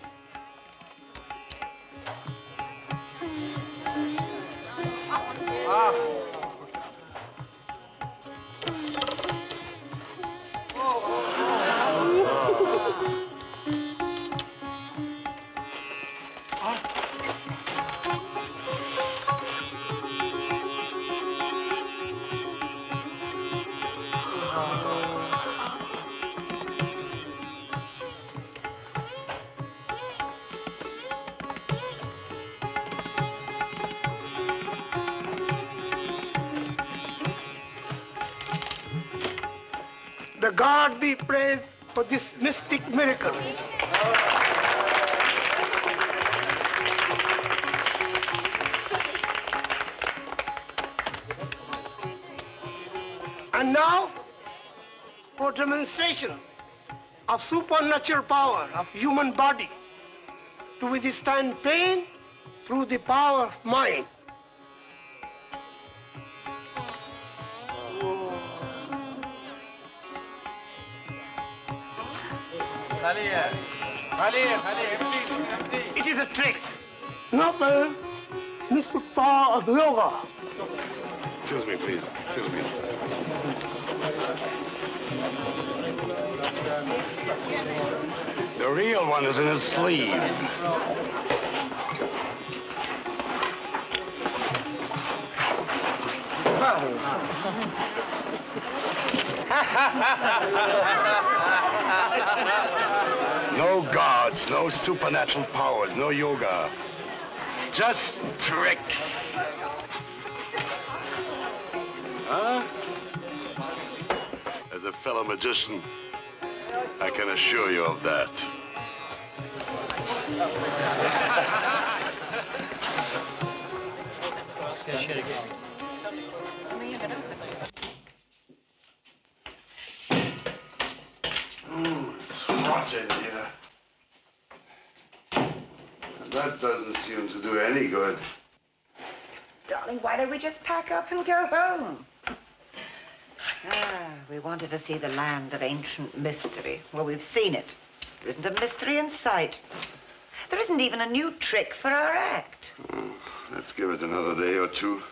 The God be praised for this mystic miracle. And now, for demonstration of supernatural power of human body to withstand pain through the power of mind. It is a trick. Noble, mystic power of yoga. Excuse me, please. Excuse me. The real one is in his sleeve. No gods, no supernatural powers, no yoga. Just tricks. Huh? As a fellow magician, I can assure you of that. It's hot in here. And that doesn't seem to do any good. Darling, why don't we just pack up and go home? We wanted to see the land of ancient mystery. Well, we've seen it. There isn't a mystery in sight. There isn't even a new trick for our act. Oh, let's give it another day or two.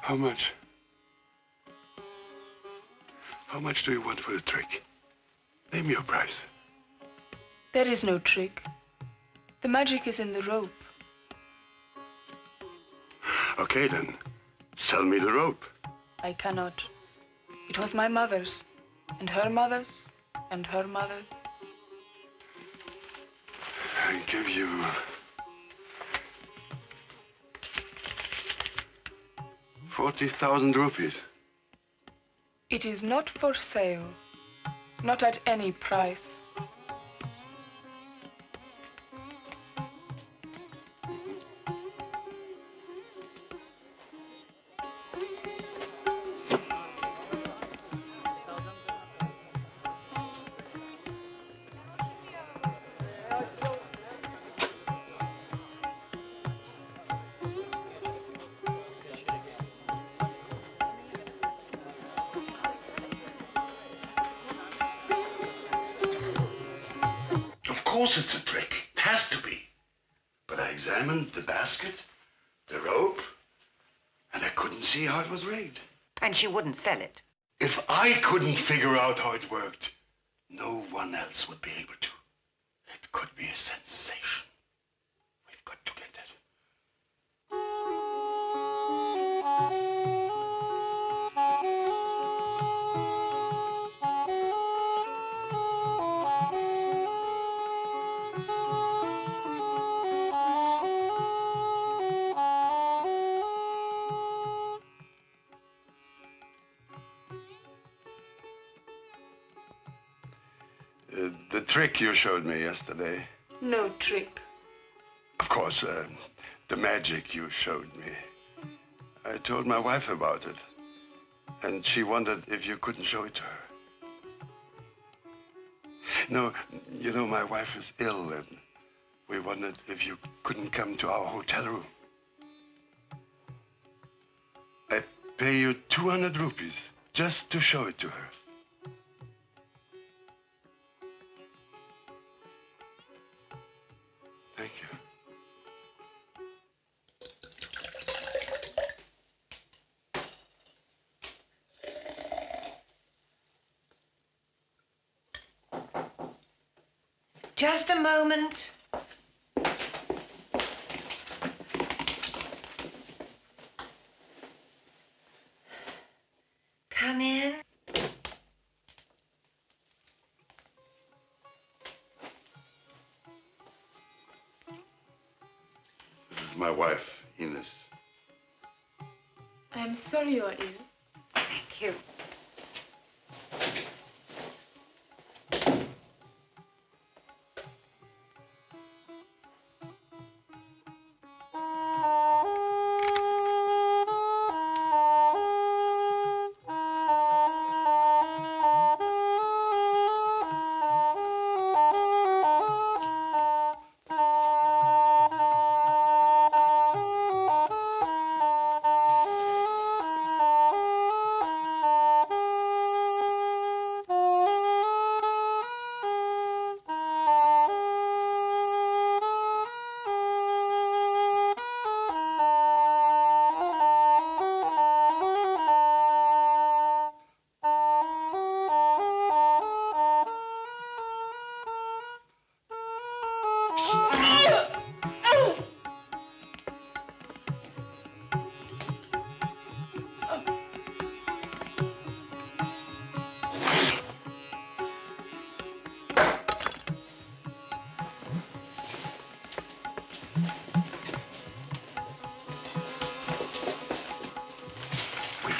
How much? How much do you want for the trick? Name your price. There is no trick. The magic is in the rope. Okay, then. Sell me the rope. I cannot. It was my mother's, and her mother's, and her mother's. I give you 40,000 rupees. It is not for sale. Not at any price. Of course it's a trick. It has to be. But I examined the basket, the rope, and I couldn't see how it was rigged. And she wouldn't sell it. If I couldn't figure out how it worked, no one else would be able to. It could be a sensation. We've got to get it. The trick you showed me yesterday. No trick. Of course, the magic you showed me. I told my wife about it. And she wondered if you couldn't show it to her. No, you know, my wife is ill, and we wondered if you couldn't come to our hotel room. I pay you 200 rupees just to show it to her. Thank you. Just a moment. Come in. This is my wife, Ines. I am sorry you are ill. Thank you.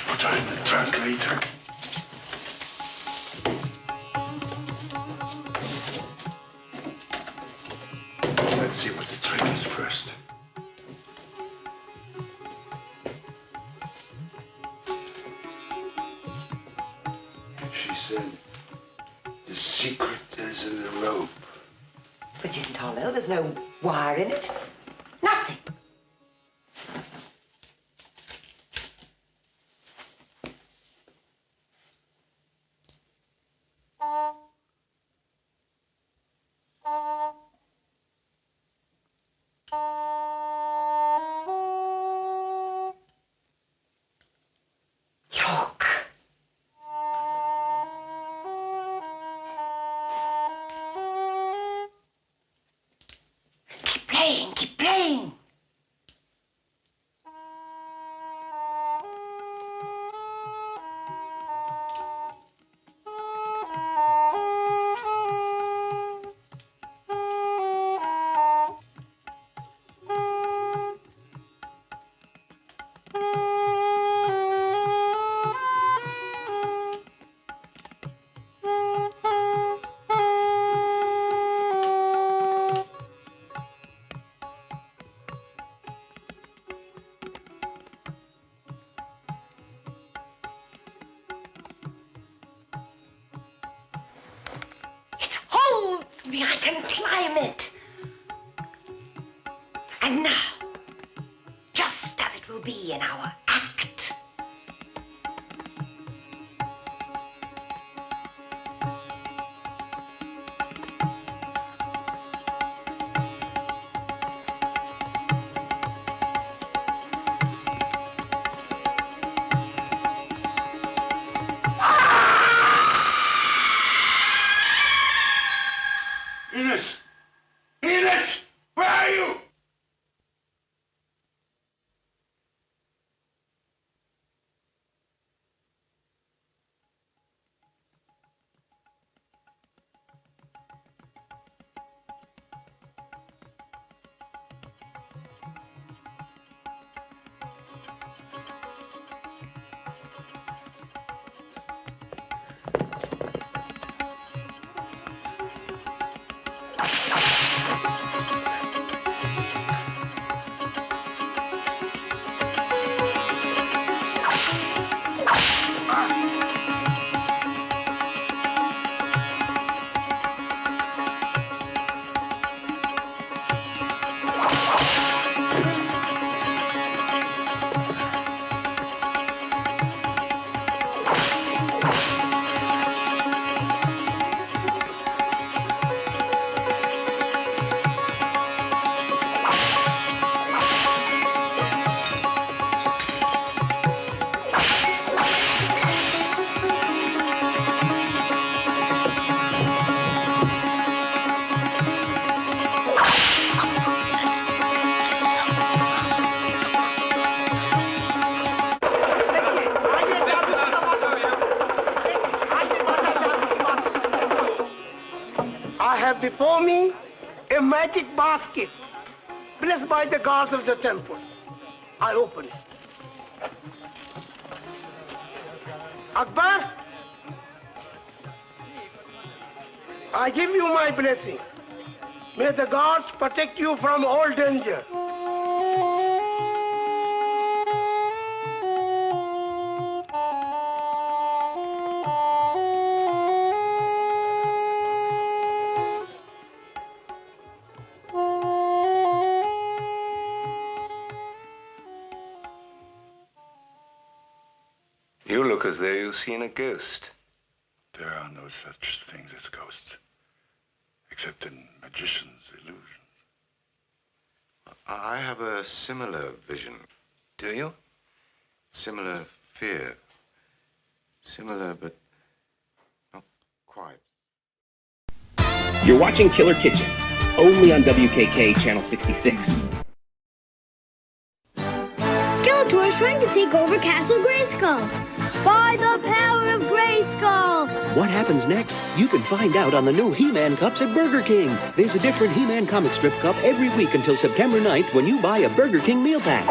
Put her in the trunk later. Let's see what the trick is first. She said the secret is in the rope. But it isn't hollow. There's no wire in it. Nothing. playing, keep playing. Holds me, I can climb it. And now, just as it will be in our act. Enos! Enos! Where are you? I have before me a magic basket blessed by the gods of the temple. I open it. Akbar, I give you my blessing. May the gods protect you from all danger. You look as though you've seen a ghost. There are no such things as ghosts, except in magicians' illusions. I have a similar vision. Do you? Similar fear. Similar, but not quite. You're watching Killer Kitchen, only on WKK Channel 66. Skeletor is trying to take over Castle Grayskull. By the power of Grayskull! What happens next? You can find out on the new He-Man cups at Burger King. There's a different He-Man comic strip cup every week until September 9th when you buy a Burger King meal pack.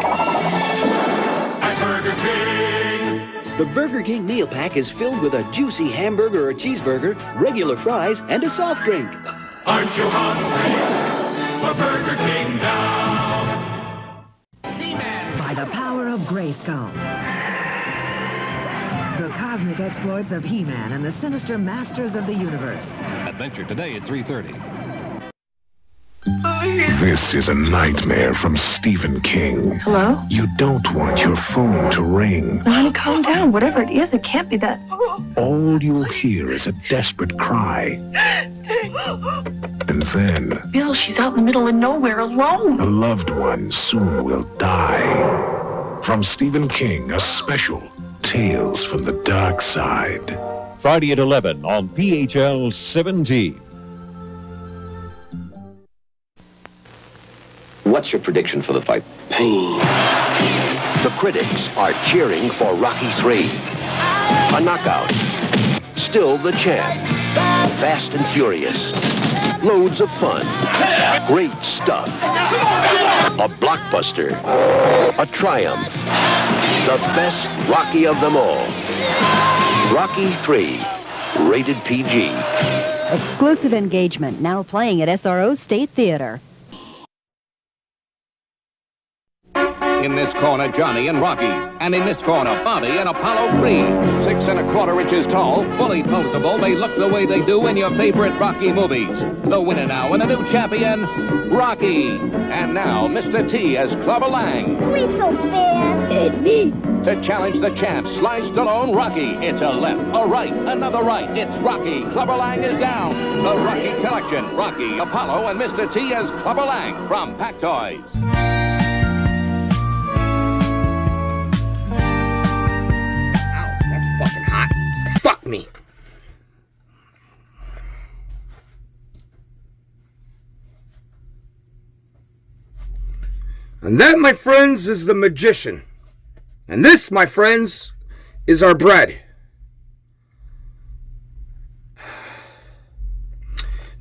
At Burger King! The Burger King meal pack is filled with a juicy hamburger or cheeseburger, regular fries, and a soft drink. Aren't you hungry for Burger King now? By the power of Grayskull. The cosmic exploits of He-Man and the sinister masters of the universe. Adventure today at 3:30. This is a nightmare from Stephen King. Hello? You don't want your phone to ring. Honey, calm down. Whatever it is, it can't be that. All you'll hear is a desperate cry. And then Bill, she's out in the middle of nowhere alone. a loved one soon will die. From Stephen King, a special Tales from the Dark Side. Friday at 11 on PHL 17. what's your prediction for the fight? Pain. The critics are cheering for Rocky 3. A knockout. Still the champ. Fast and furious. Loads of fun. Great stuff. A blockbuster. A triumph. The best Rocky of them all. Rocky 3. Rated PG. Exclusive engagement now playing at SRO State Theater. In this corner, Johnny and Rocky. And in this corner, Bobby and Apollo Creed. 6 1/4 inches tall, fully posable. They look the way they do in your favorite Rocky movies. The winner now and the new champion, Rocky. And now, Mr. T as Clubber Lang. We're so fair. It's me. To challenge the champ, Sly Stallone, Rocky. It's a left, a right, another right. It's Rocky. Clubber Lang is down. The Rocky Collection. Rocky, Apollo, and Mr. T as Clubber Lang from Pack Toys. Fucking hot. Fuck me. And that, my friends, is the magician. And this, my friends, is our bread.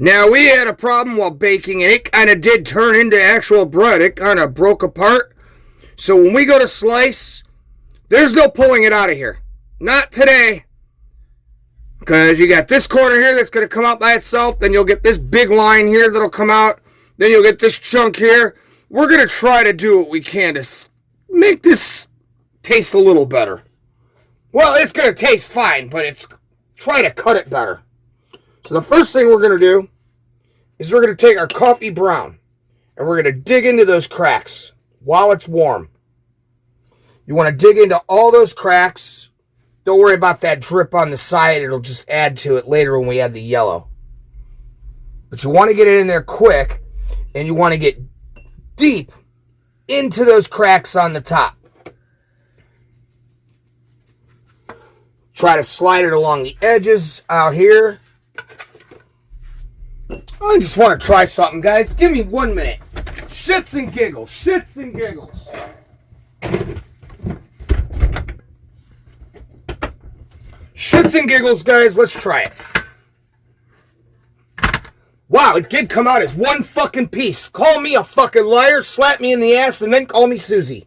Now, we had a problem while baking, and it kind of did turn into actual bread. It kind of broke apart. So when we go to slice, there's no pulling it out of here. Not today. Because you got this corner here that's going to come out by itself. Then you'll get this big line here that'll come out. Then you'll get this chunk here. We're going to try to do what we can to make this taste a little better. Well, it's going to taste fine, but it's try to cut it better. So the first thing we're going to do is we're going to take our coffee brown. And we're going to dig into those cracks while it's warm. You want to dig into all those cracks. Don't worry about that drip on the side. It'll just add to it later when we add the yellow. But you want to get it in there quick. And you want to get deep into those cracks on the top. Try to slide it along the edges out here. I just want to try something, guys. Give me 1 minute. Shits and giggles. Shits and giggles. Shits and giggles, guys. Let's try it. Wow, it did come out as one fucking piece. Call me a fucking liar, slap me in the ass, and then call me Susie.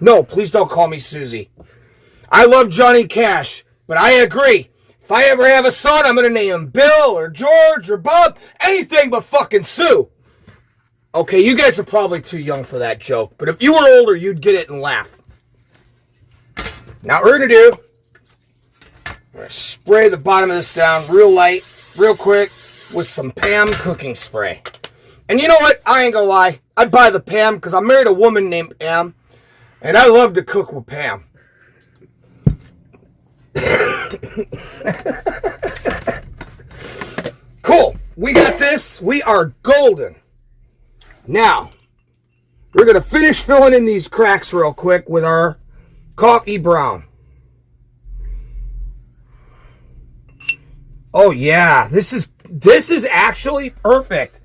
No, please don't call me Susie. I love Johnny Cash, but I agree. If I ever have a son, I'm going to name him Bill or George or Bob. Anything but fucking Sue. Okay, you guys are probably too young for that joke, but if you were older, you'd get it and laugh. Now what we're going to do, we're going to spray the bottom of this down real light, real quick, with some Pam cooking spray. And you know what? I ain't gonna lie. I'd buy the Pam because I married a woman named Pam. And I love to cook with Pam. Cool. We got this. We are golden. Now, we're going to finish filling in these cracks real quick with our coffee brown. Oh yeah, this is actually perfect.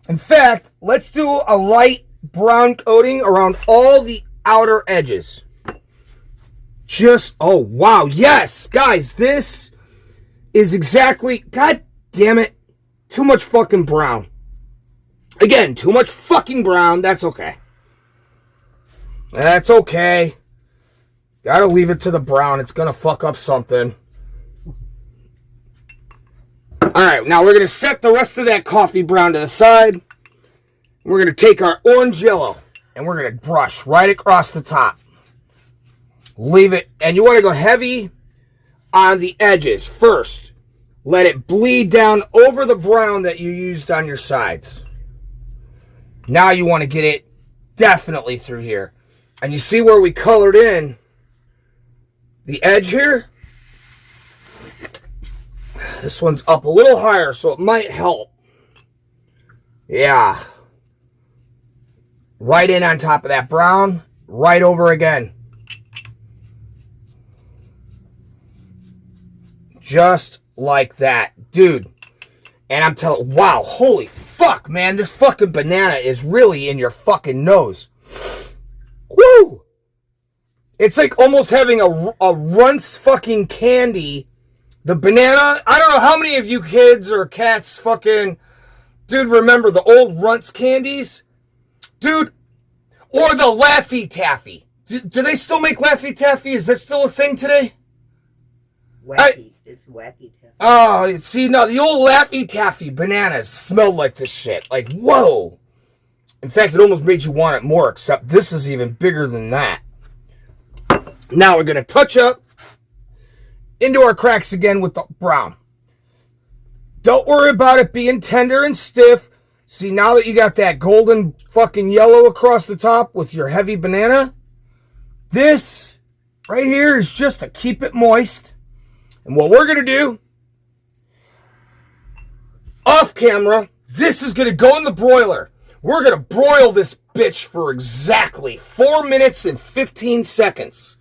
In fact, let's do a light brown coating around all the outer edges. Oh wow, yes, guys, this is exactly, god damn it, too much fucking brown. Again, too much fucking brown, that's okay. That's okay. Gotta leave it to the brown, it's gonna fuck up something. Alright, now we're going to set the rest of that coffee brown to the side. We're going to take our orange yellow and we're going to brush right across the top. Leave it, and you want to go heavy on the edges first. Let it bleed down over the brown that you used on your sides. Now you want to get it definitely through here. And you see where we colored in the edge here? This one's up a little higher, so it might help. Yeah. Right in on top of that brown. Right over again. Just like that. Dude. And I'm telling, wow, holy fuck. fuck, man, this fucking banana is really in your fucking nose. Woo! It's like almost having a Runts fucking candy. The banana, I don't know how many of you kids or cats fucking, dude, remember the old Runts candies? Dude, or the Laffy Taffy. Do they still make Laffy Taffy? Is that still a thing today? Wacky. It's Wacky Taffy. Oh, see, no, the old Laffy Taffy bananas smelled like this shit. Like, whoa. In fact, it almost made you want it more, except this is even bigger than that. Now we're going to touch up into our cracks again with the brown. Don't worry about it being tender and stiff. See, now that you got that golden fucking yellow across the top with your heavy banana, this right here is just to keep it moist. And what we're going to do, off camera, this is going to go in the broiler. We're going to broil this bitch for exactly 4 minutes and 15 seconds.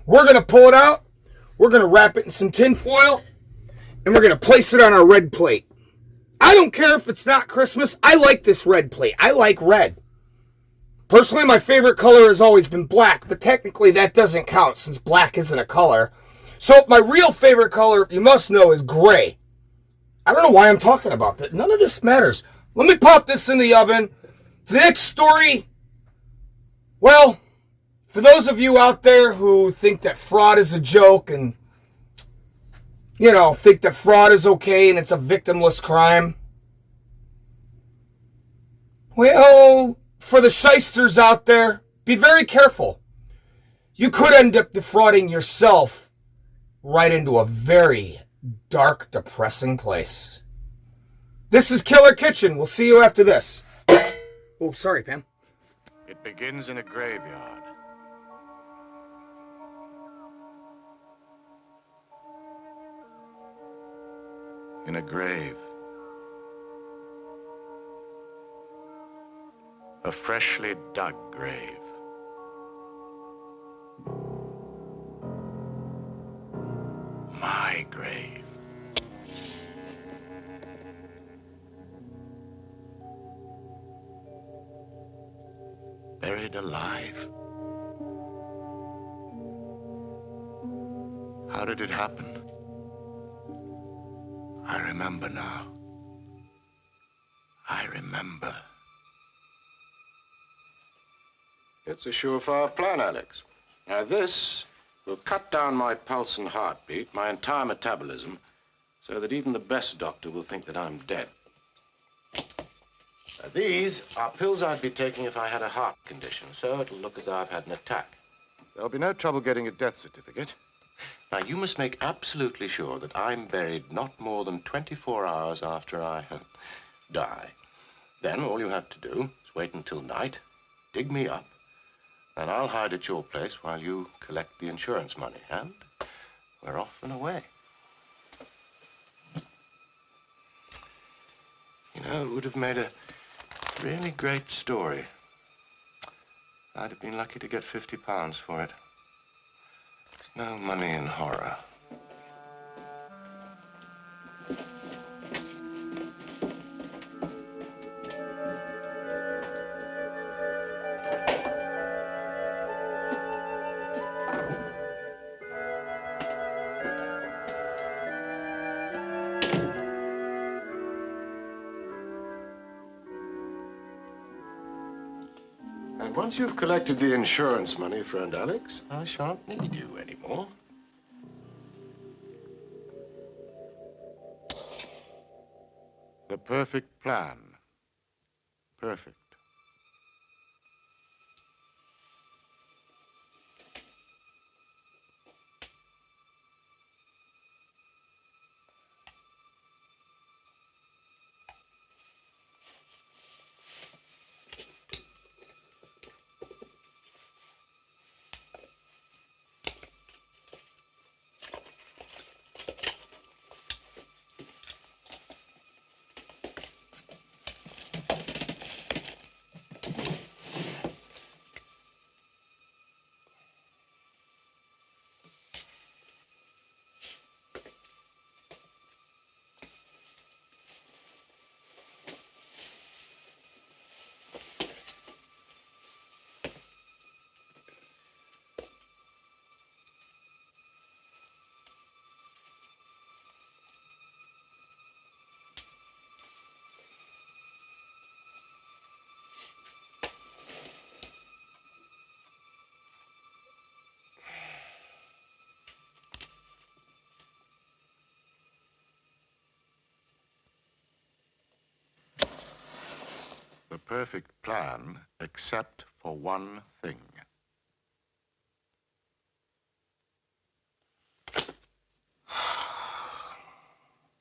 We're going to pull it out. We're going to wrap it in some tin foil. And we're going to place it on our red plate. I don't care if it's not Christmas. I like this red plate. I like red. Personally, my favorite color has always been black. But technically, that doesn't count since black isn't a color. So my real favorite color, you must know, is gray. I don't know why I'm talking about that. None of this matters. Let me pop this in the oven. The next story, well, for those of you out there who think that fraud is a joke and, you know, think that fraud is okay and it's a victimless crime, well, for the shysters out there, be very careful. You could end up defrauding yourself right into a very dark, depressing place. This is Killer Kitchen. We'll see you after this. Oh, sorry, Pam. It begins in a graveyard. In a grave. A freshly dug grave. My grave. Buried alive. How did it happen? I remember now. I remember. It's a surefire plan, Alex. Now this will cut down my pulse and heartbeat, my entire metabolism, so that even the best doctor will think that I'm dead. Now, these are pills I'd be taking if I had a heart condition, so it'll look as though I've had an attack. There'll be no trouble getting a death certificate. Now, you must make absolutely sure that I'm buried not more than 24 hours after I die. Then all you have to do is wait until night, dig me up, and I'll hide at your place while you collect the insurance money, and we're off and away. You know, it would have made a really great story. I'd have been lucky to get £50 for it. There's no money in horror. And once you've collected the insurance money, friend Alex, I shan't need you anymore. The perfect plan. Perfect. The perfect plan, except for one thing.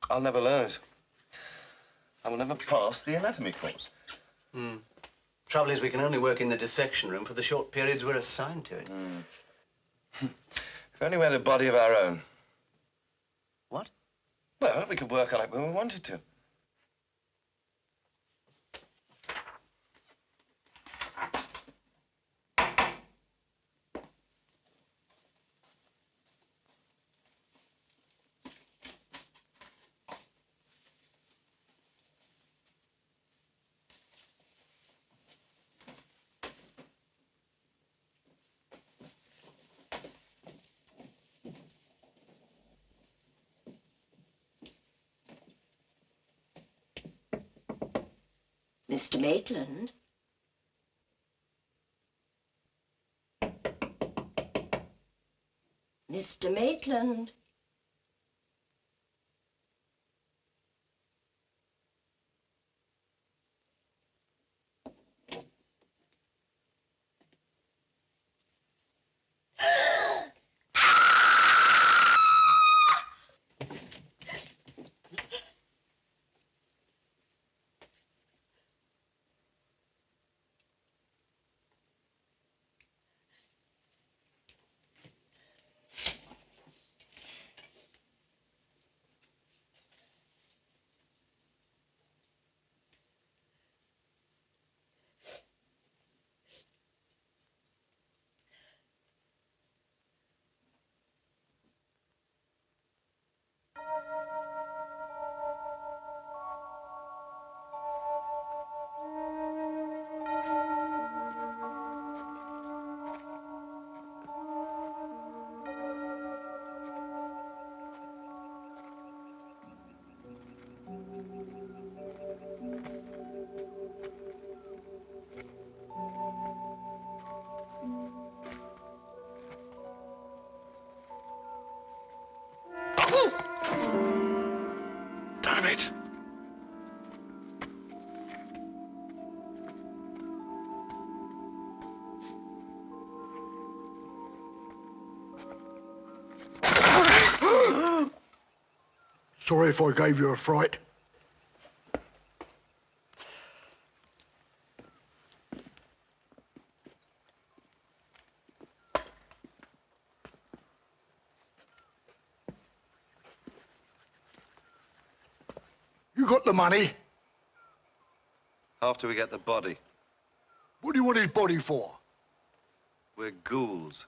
I'll never learn it. I will never pass the anatomy course. Trouble is, we can only work in the dissection room for the short periods we're assigned to it. If only we had a body of our own. What? Well, we could work on it when we wanted to. Mr. Maitland? Mr. Maitland? Damn it! Sorry if I gave you a fright. You got the money? After we get the body. What do you want his body for? We're ghouls.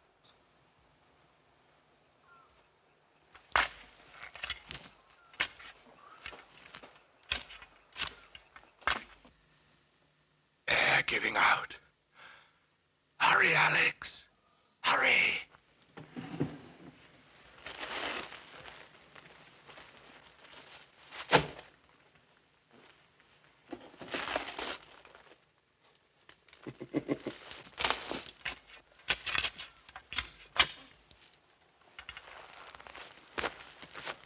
They're giving out. Hurry, Alex. Hurry.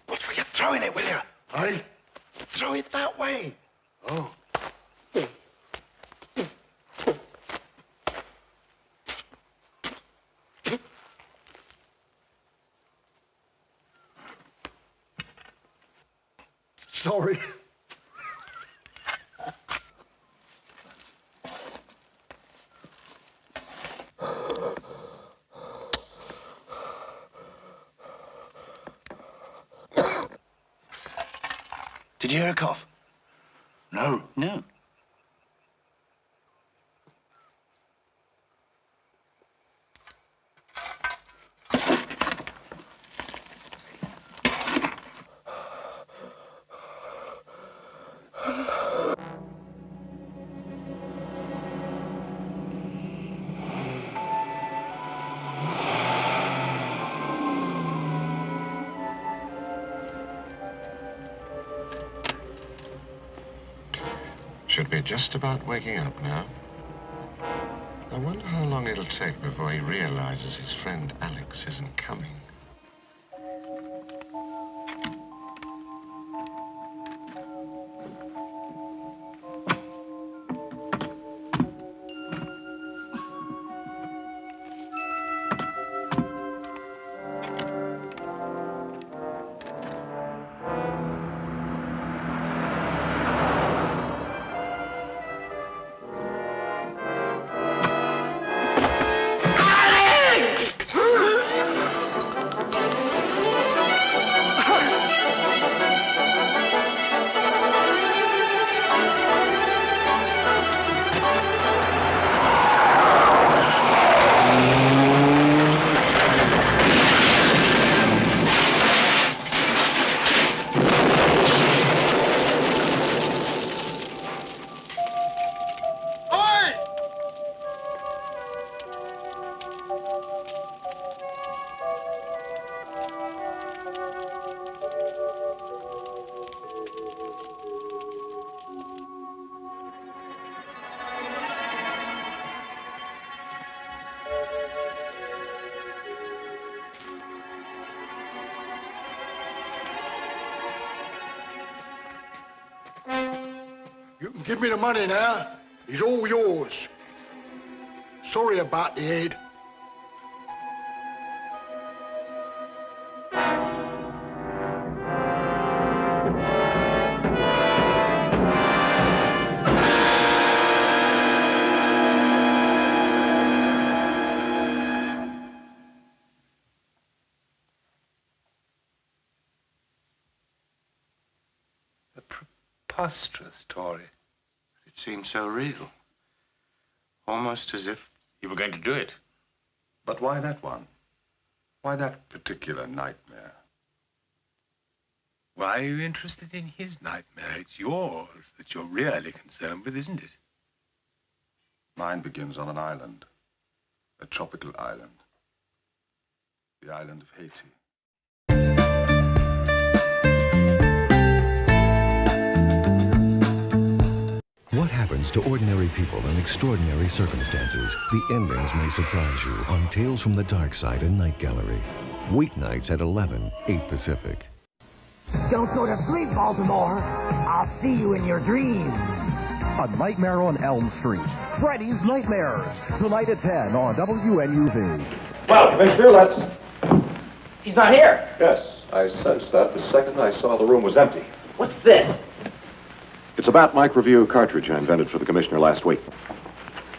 Watch where you're throwing it, will you? Hey? Throw it that way. Oh. Sorry. Did you hear a cough? No. No. Should be just about waking up now. I wonder how long it'll take before he realizes his friend Alex isn't coming. You can give me the money now. It's all yours. Sorry about the head. A preposterous story. It seemed so real. Almost as if you were going to do it. But why that one? Why that particular nightmare? Why are you interested in his nightmare? It's yours that you're really concerned with, isn't it? Mine begins on an island. A tropical island. The island of Haiti. What happens to ordinary people in extraordinary circumstances? The endings may surprise you on Tales from the Dark Side and Night Gallery. Weeknights at 11, 8 Pacific. Don't go to sleep, Baltimore. I'll see you in your dreams. A Nightmare on Elm Street. Freddy's Nightmares. Tonight at 10 on WNUV. Well, Commissioner, let's... He's not here. Yes, I sensed that the second I saw the room was empty. What's this? It's a Bat-Mike review cartridge I invented for the Commissioner last week.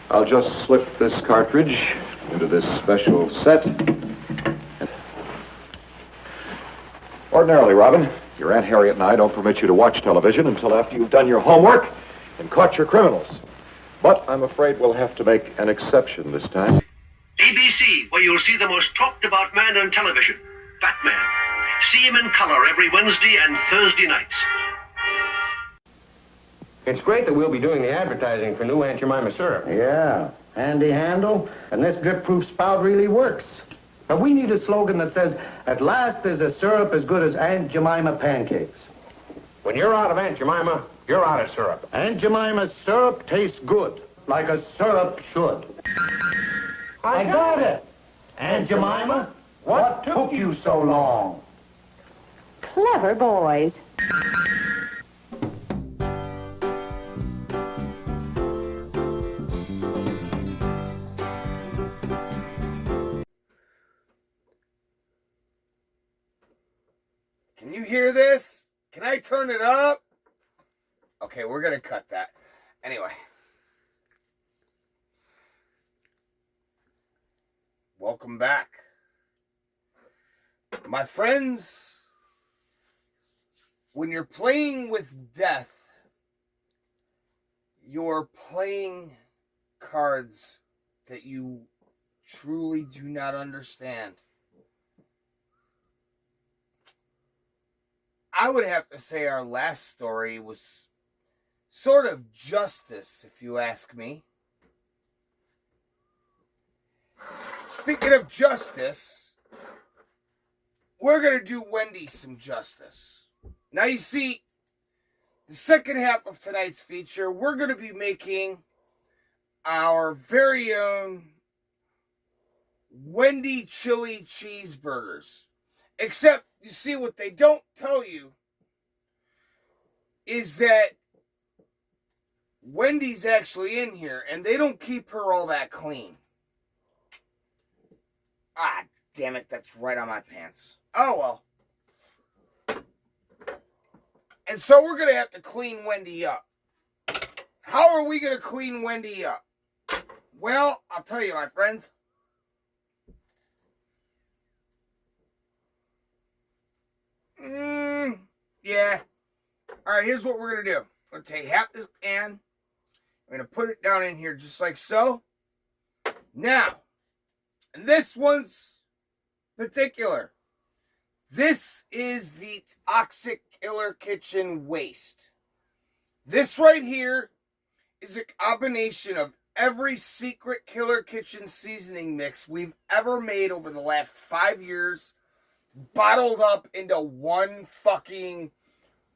I'll just slip this cartridge into this special set. Ordinarily, Robin, your Aunt Harriet and I don't permit you to watch television until after you've done your homework and caught your criminals. But I'm afraid we'll have to make an exception this time. ABC, where you'll see the most talked about man on television, Batman. See him in color every Wednesday and Thursday nights. It's great that we'll be doing the advertising for new Aunt Jemima syrup. Yeah, handy handle, and this drip-proof spout really works. But we need a slogan that says, at last there's a syrup as good as Aunt Jemima pancakes. When you're out of Aunt Jemima, you're out of syrup. Aunt Jemima's syrup tastes good, like a syrup should. I got it. Aunt Jemima, what took you so long? Clever boys. Can you hear this? Can I turn it up? Okay, we're gonna cut that. Anyway. Welcome back. My friends, when you're playing with death, you're playing cards that you truly do not understand. I would have to say our last story was sort of justice, if you ask me. Speaking of justice, we're going to do Wendy some justice. Now, you see, the second half of tonight's feature, we're going to be making our very own Wendy chili cheeseburgers. Except, you see, what they don't tell you is that Wendy's actually in here, and they don't keep her all that clean. Ah, damn it, that's right on my pants. Oh, well. And so we're going to have to clean Wendy up. How are we going to clean Wendy up? Well, I'll tell you, my friends. Yeah. Alright, here's what we're going to do. We're going to take half this can. We're going to put it down in here just like so. Now, and this one's particular. This is the Toxic Killer Kitchen waste. This right here is a combination of every secret Killer Kitchen seasoning mix we've ever made over the last 5 years, bottled up into one fucking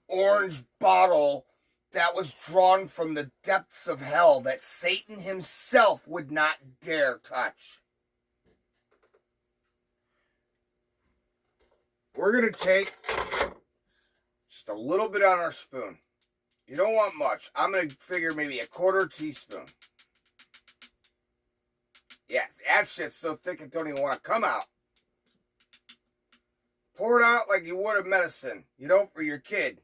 orange bottle that was drawn from the depths of hell that Satan himself would not dare touch. We're going to take just a little bit on our spoon. You don't want much. I'm going to figure maybe a quarter teaspoon. Yeah, that shit's so thick it don't even want to come out. Pour it out like you would a medicine, you know, for your kid.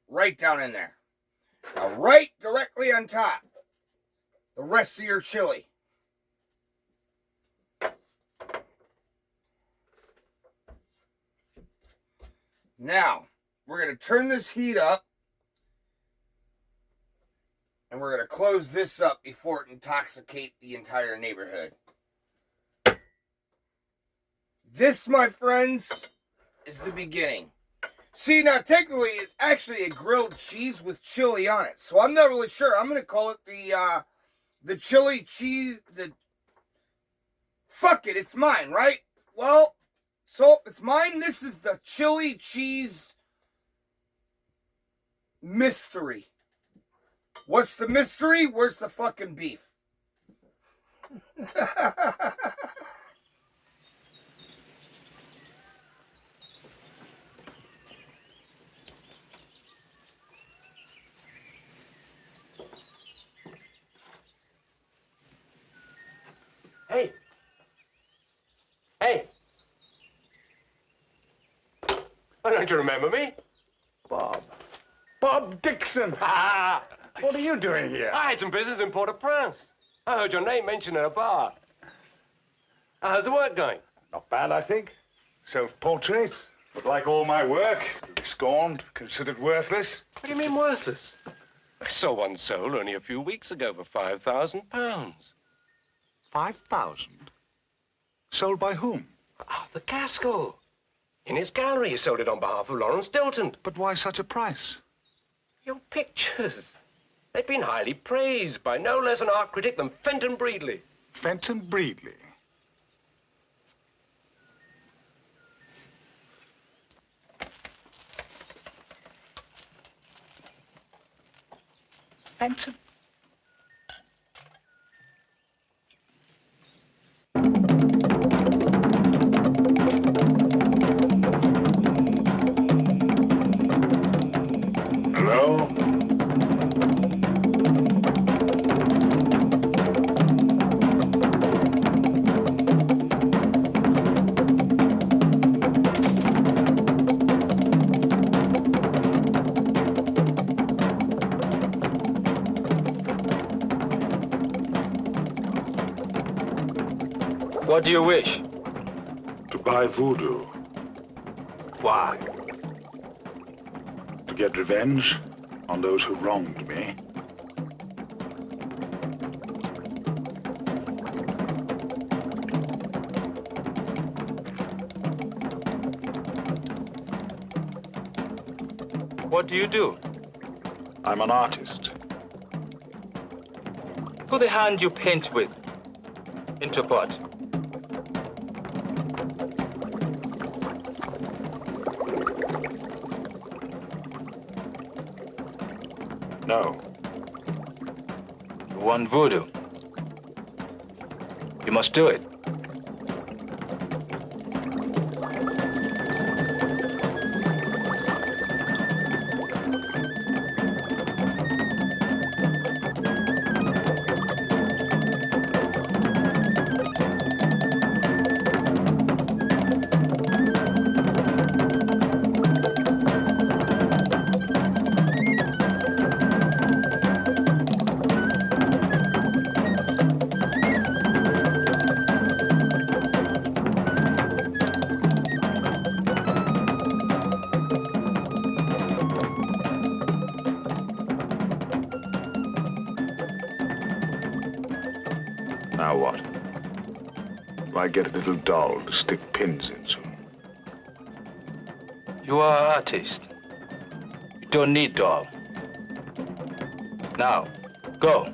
Right down in there. Now, right directly on top, the rest of your chili. Now, we're going to turn this heat up, and we're going to close this up before it intoxicates the entire neighborhood. This, my friends, is the beginning. See, now technically it's actually a grilled cheese with chili on it, so I'm not really sure. I'm going to call it the chili cheese, fuck it, it's mine, right? Well, so if it's mine, this is the chili cheese mystery. What's the mystery? Where's the fucking beef? Hey. Hey. Why don't you remember me? Bob. Bob Dixon. What are you doing here? I had some business in Port-au-Prince. I heard your name mentioned in a bar. How's the work going? Not bad, I think. Self-portrait. But like all my work, scorned, considered worthless. What do you mean worthless? I saw one sold only a few weeks ago for £5,000. 5,000? Sold by whom? The Gaskell. In his gallery, he sold it on behalf of Lawrence Stilton. But why such a price? Your pictures. They've been highly praised by no less an art critic than Fenton Breedley. Fenton Breedley? Fenton? Hello? What do you wish? To buy voodoo. Why? To get revenge on those who wronged me. What do you do? I'm an artist. Put the hand you paint with into a pot. No. You want voodoo? You must do it. Now what? Do I get a little doll to stick pins in soon? You are an artist. You don't need doll. Now, go.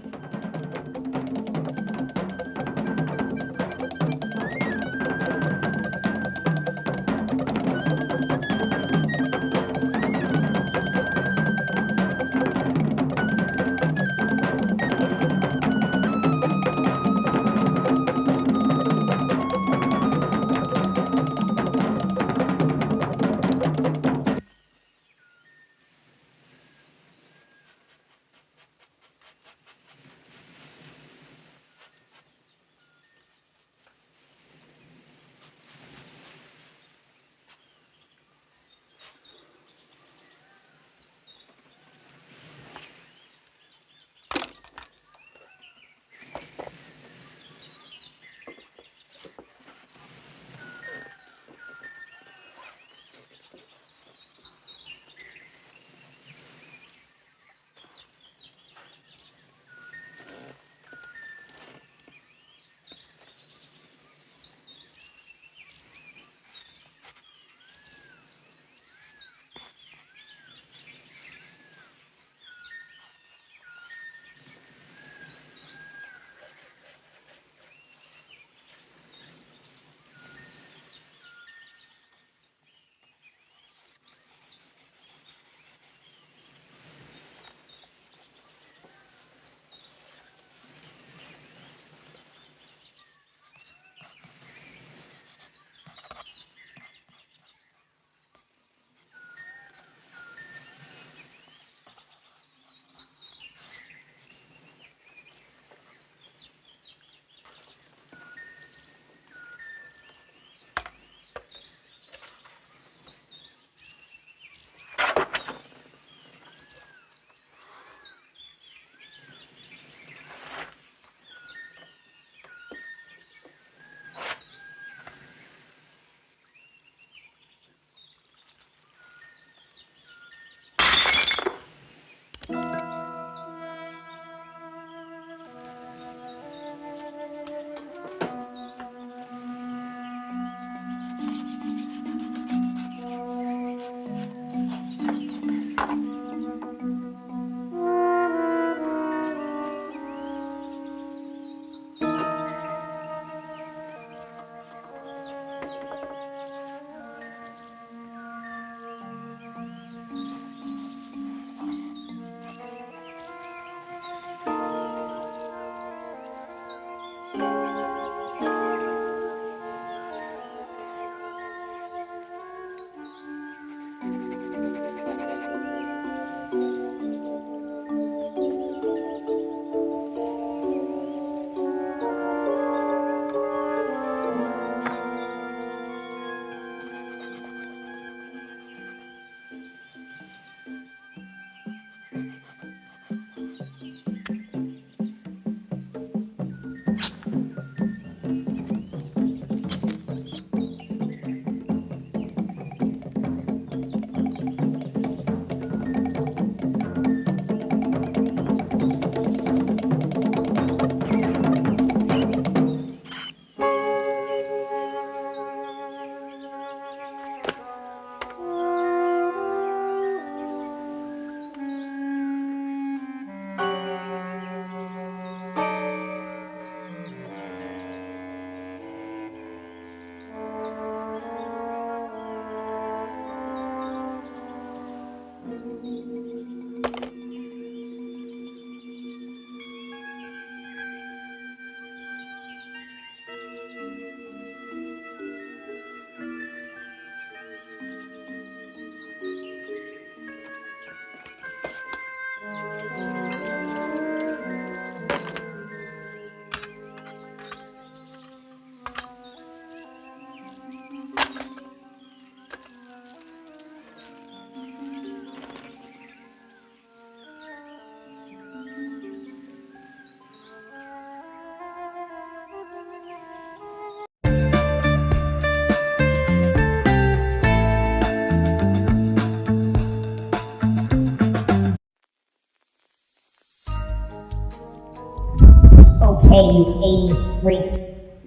Okay, you 80s freaks.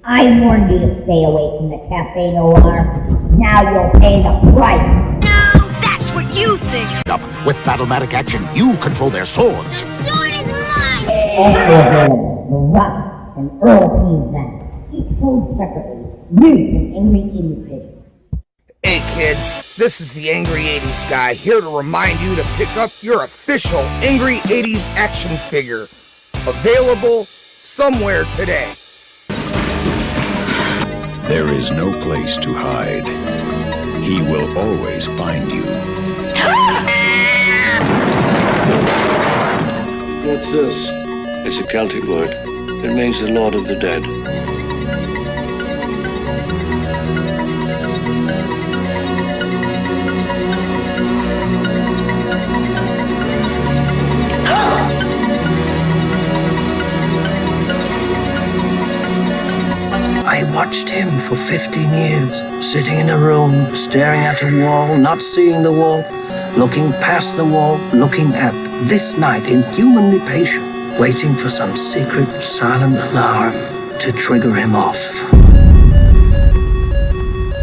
I warned you to stay away from the Cafe Noir. Now you'll pay the price. No, that's what you think. Up with Battlematic action, you control their swords. The sword is mine. Also available, The Rock and Earl T. Zan. Each sold separately. New from Angry 80s Vision. Hey kids, this is the Angry 80s guy, here to remind you to pick up your official Angry 80s action figure. Available somewhere today. There is no place to hide. He will always find you. What's this? It's a Celtic word. It means the Lord of the Dead. I watched him for 15 years, sitting in a room, staring at a wall, not seeing the wall, looking past the wall, looking at this night, inhumanly patient, waiting for some secret, silent alarm to trigger him off.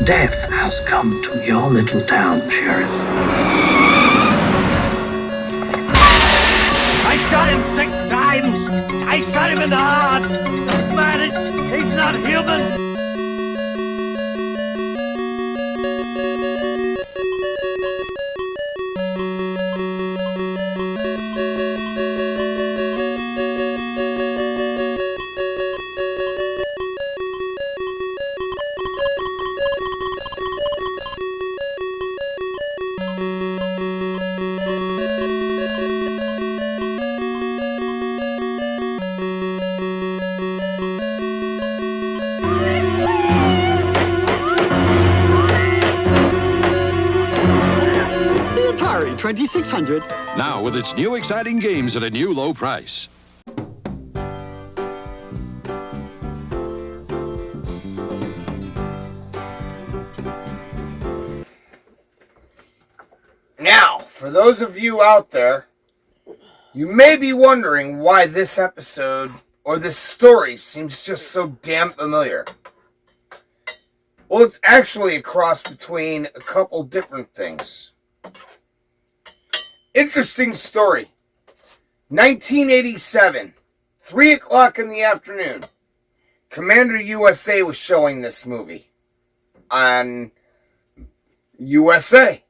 Death has come to your little town, Sheriff. I shot him 6 times. I shot him in the heart. Man, he's not human. The Atari 2600. Now with its new exciting games at a new low price. Now, for those of you out there, you may be wondering why this episode or this story seems just so damn familiar. Well, it's actually a cross between a couple different things. Interesting story. 1987, 3 o'clock in the afternoon. Commander USA was showing this movie on USA.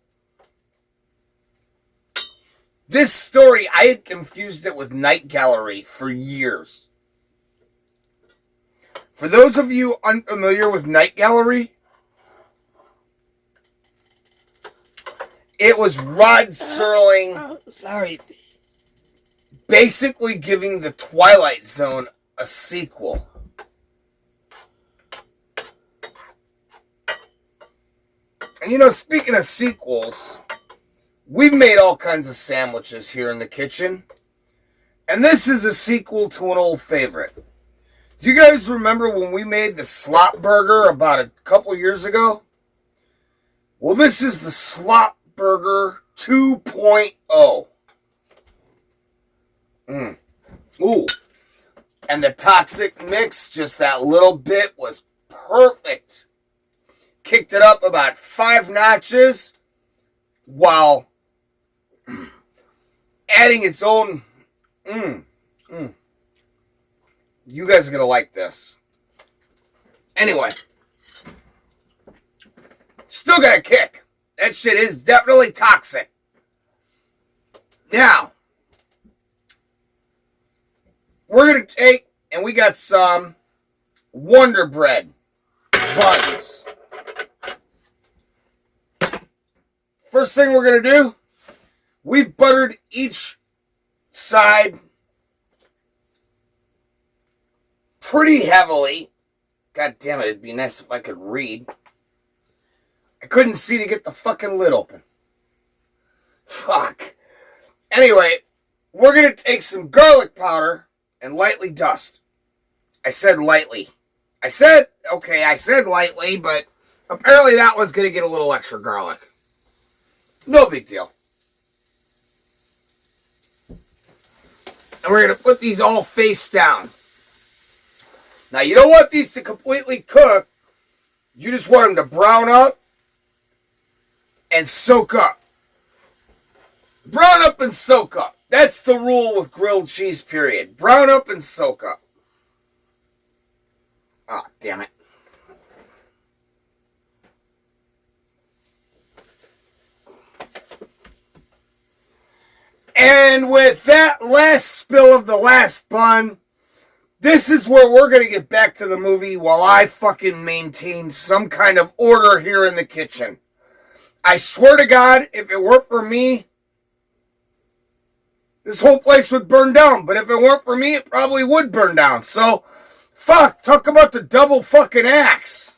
This story, I had confused it with Night Gallery for years. For those of you unfamiliar with Night Gallery, it was Rod Serling basically giving The Twilight Zone a sequel. And you know, speaking of sequels, we've made all kinds of sandwiches here in the kitchen. And this is a sequel to an old favorite. Do you guys remember when we made the Slop Burger about a couple years ago? Well, this is the Slop Burger 2.0. Ooh. And the Toxic Mix, just that little bit, was perfect. Kicked it up about 5 notches while adding its own... You guys are going to like this. Anyway. Still got a kick. That shit is definitely toxic. Now, we're going to take, and we got some Wonder Bread buns. First thing we're going to do, we buttered each side pretty heavily. God damn it, it'd be nice if I could read. I couldn't see to get the fucking lid open. Fuck. Anyway, we're going to take some garlic powder and lightly dust. I said lightly. I said lightly, but apparently that one's going to get a little extra garlic. No big deal. And we're going to put these all face down. Now, you don't want these to completely cook. You just want them to brown up and soak up. Brown up and soak up. That's the rule with grilled cheese, period. Brown up and soak up. Ah, damn it. And with that last spill of the last bun, this is where we're going to get back to the movie while I fucking maintain some kind of order here in the kitchen. I swear to God, if it weren't for me, this whole place would burn down. But if it weren't for me, it probably would burn down. So, fuck, talk about the double fucking axe.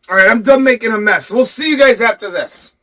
Alright, I'm done making a mess. We'll see you guys after this.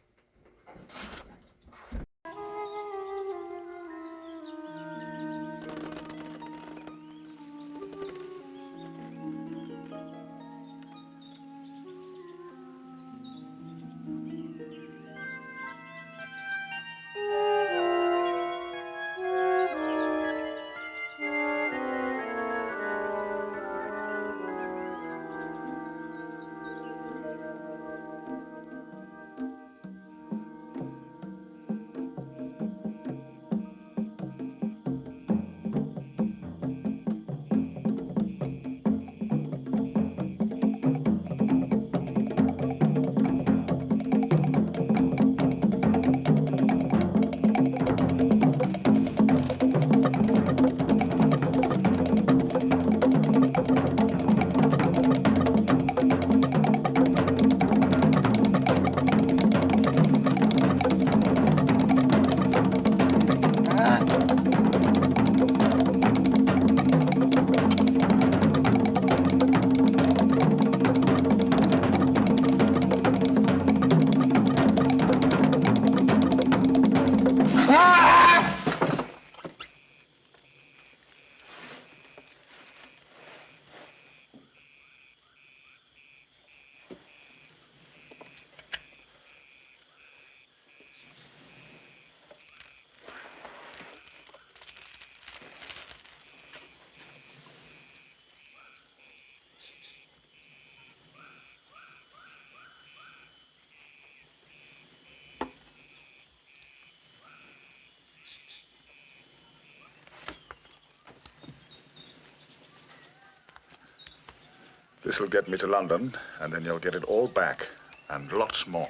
This'll get me to London, and then you'll get it all back, and lots more.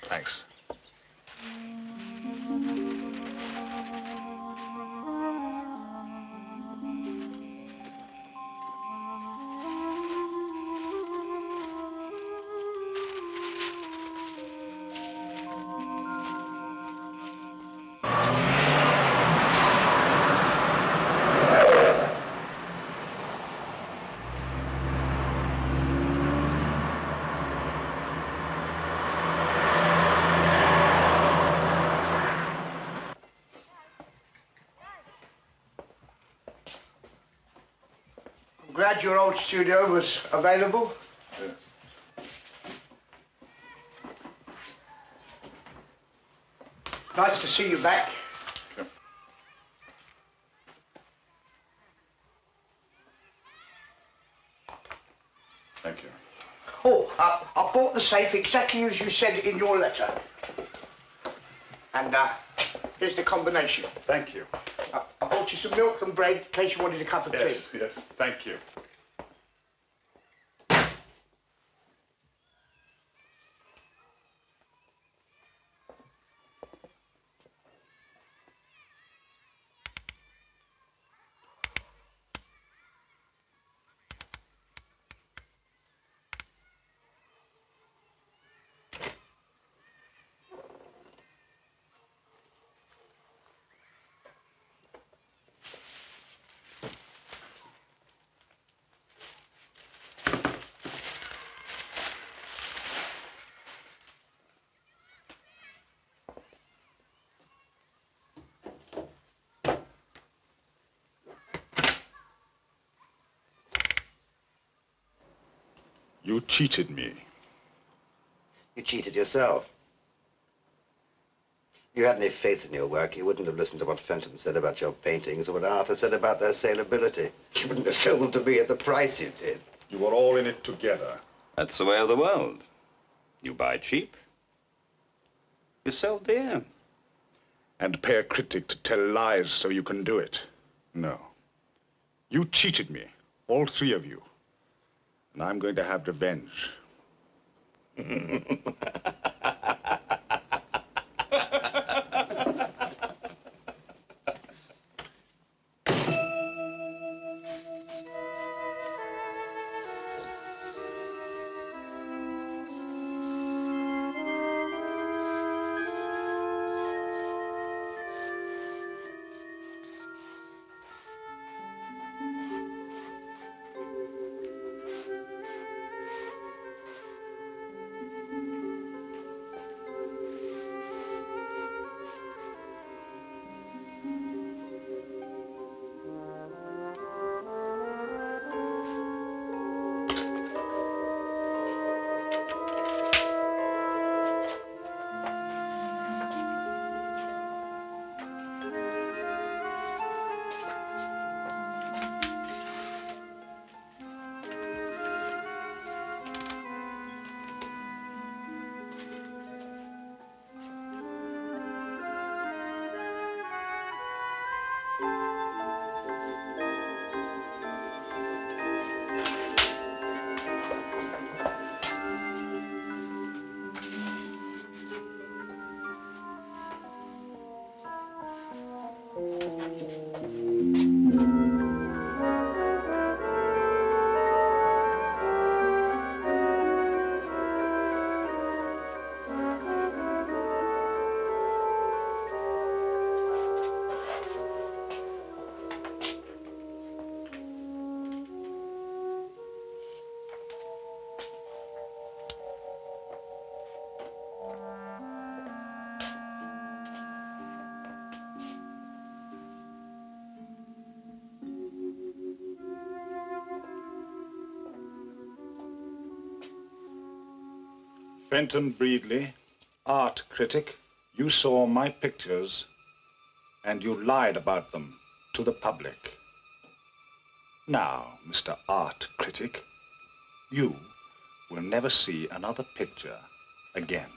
Thanks. Glad your old studio was available. Yes. Nice to see you back. Yep. Thank you. Oh, I bought the safe exactly as you said in your letter. And here's the combination. Thank you. I bought you some milk and bread in case you wanted a cup of tea. Yes, thank you. You cheated me. You cheated yourself. you had any faith in your work, you wouldn't have listened to what Fenton said about your paintings or what Arthur said about their saleability. You wouldn't have sold them to me at the price you did. You were all in it together. That's the way of the world. You buy cheap, you sell dear. And pay a critic to tell lies so you can do it. No. You cheated me, all three of you. And I'm going to have revenge. Fenton Breedley, art critic, you saw my pictures and you lied about them to the public. Now, Mr. Art Critic, you will never see another picture again.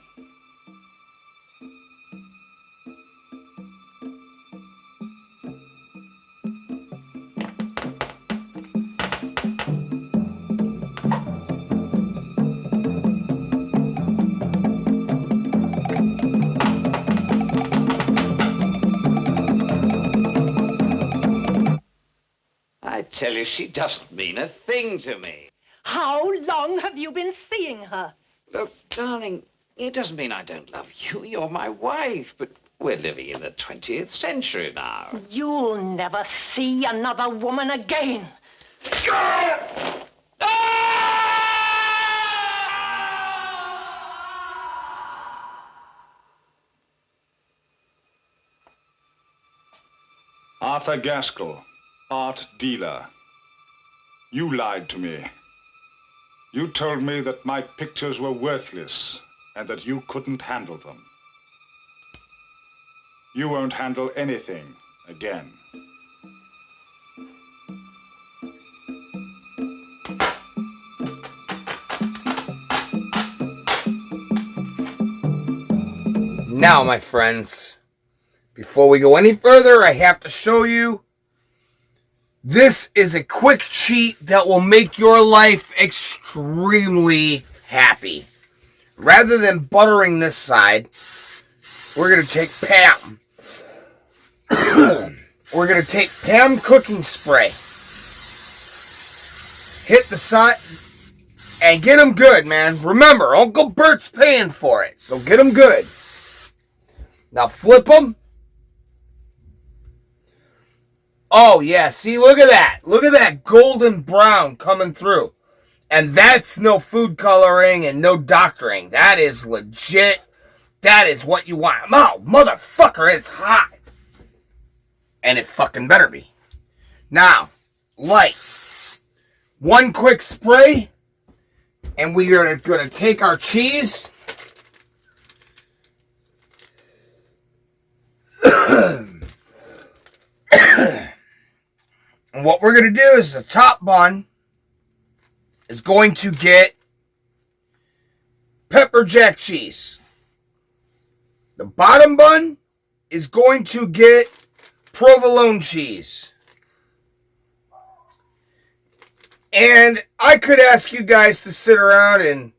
I tell you, she doesn't mean a thing to me. How long have you been seeing her? Look, darling, it doesn't mean I don't love you. You're my wife, but we're living in the 20th century now. You'll never see another woman again. Arthur Gaskell, art dealer. You lied to me. You told me that my pictures were worthless and that you couldn't handle them. You won't handle anything again. Now, my friends, before we go any further, I have to show you. This is a quick cheat that will make your life extremely happy. Rather than buttering this side, we're going to take Pam. We're going to take Pam cooking spray. Hit the side and get them good, man. Remember, Uncle Bert's paying for it, so get them good. Now flip them. Oh, yeah, see, look at that. Look at that golden brown coming through. And that's no food coloring and no doctoring. That is legit. That is what you want. Oh, motherfucker, it's hot. And it fucking better be. Now, light. One quick spray. And we are going to take our cheese. And what we're going to do is the top bun is going to get pepper jack cheese. The bottom bun is going to get provolone cheese. And I could ask you guys to sit around and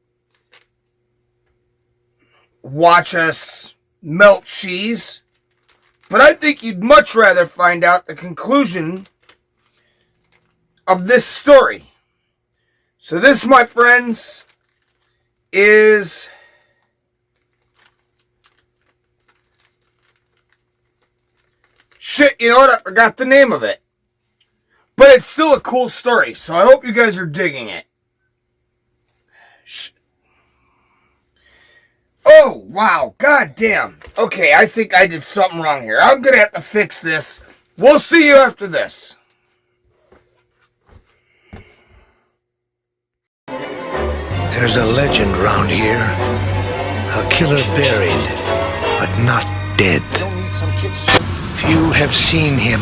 watch us melt cheese, but I think you'd much rather find out the conclusion of this story. So this, my friends, is shit, you know what? I forgot the name of it. But it's still a cool story, so I hope you guys are digging it. Oh, wow, goddamn. Okay, I think I did something wrong here. I'm gonna have to fix this. We'll see you after this. There's a legend round here. A killer buried, but not dead. Few have seen him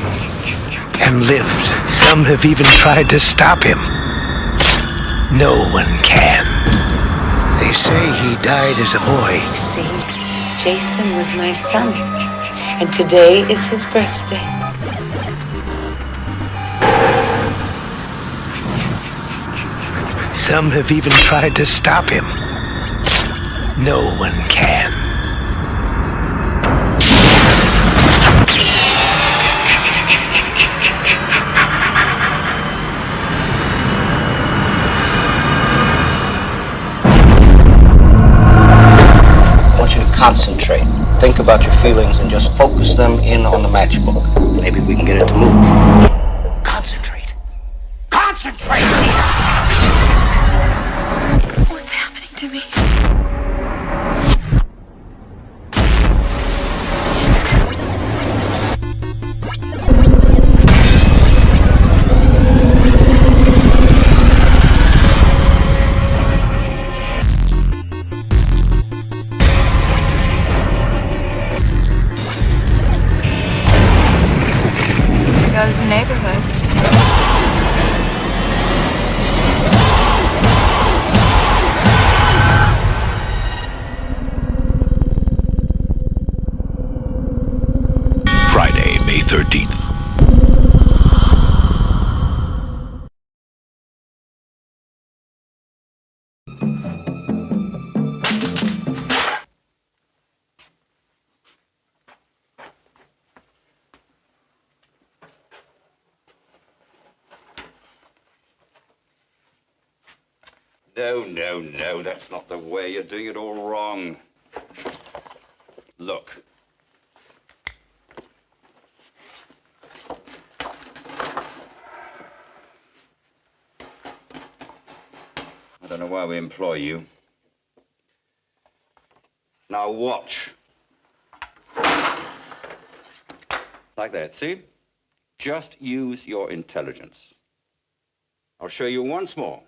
and lived. Some have even tried to stop him. No one can. They say he died as a boy. You see, Jason was my son, and today is his birthday. Some have even tried to stop him. No one can. I want you to concentrate. Think about your feelings and just focus them in on the matchbook. Maybe we can get it to move. Concentrate. Concentrate! What's happening to me? Goes the neighborhood. Friday, May 13th. No, that's not the way. You're doing it all wrong. Look. I don't know why we employ you. Now watch. Like that, see? Just use your intelligence. I'll show you once more.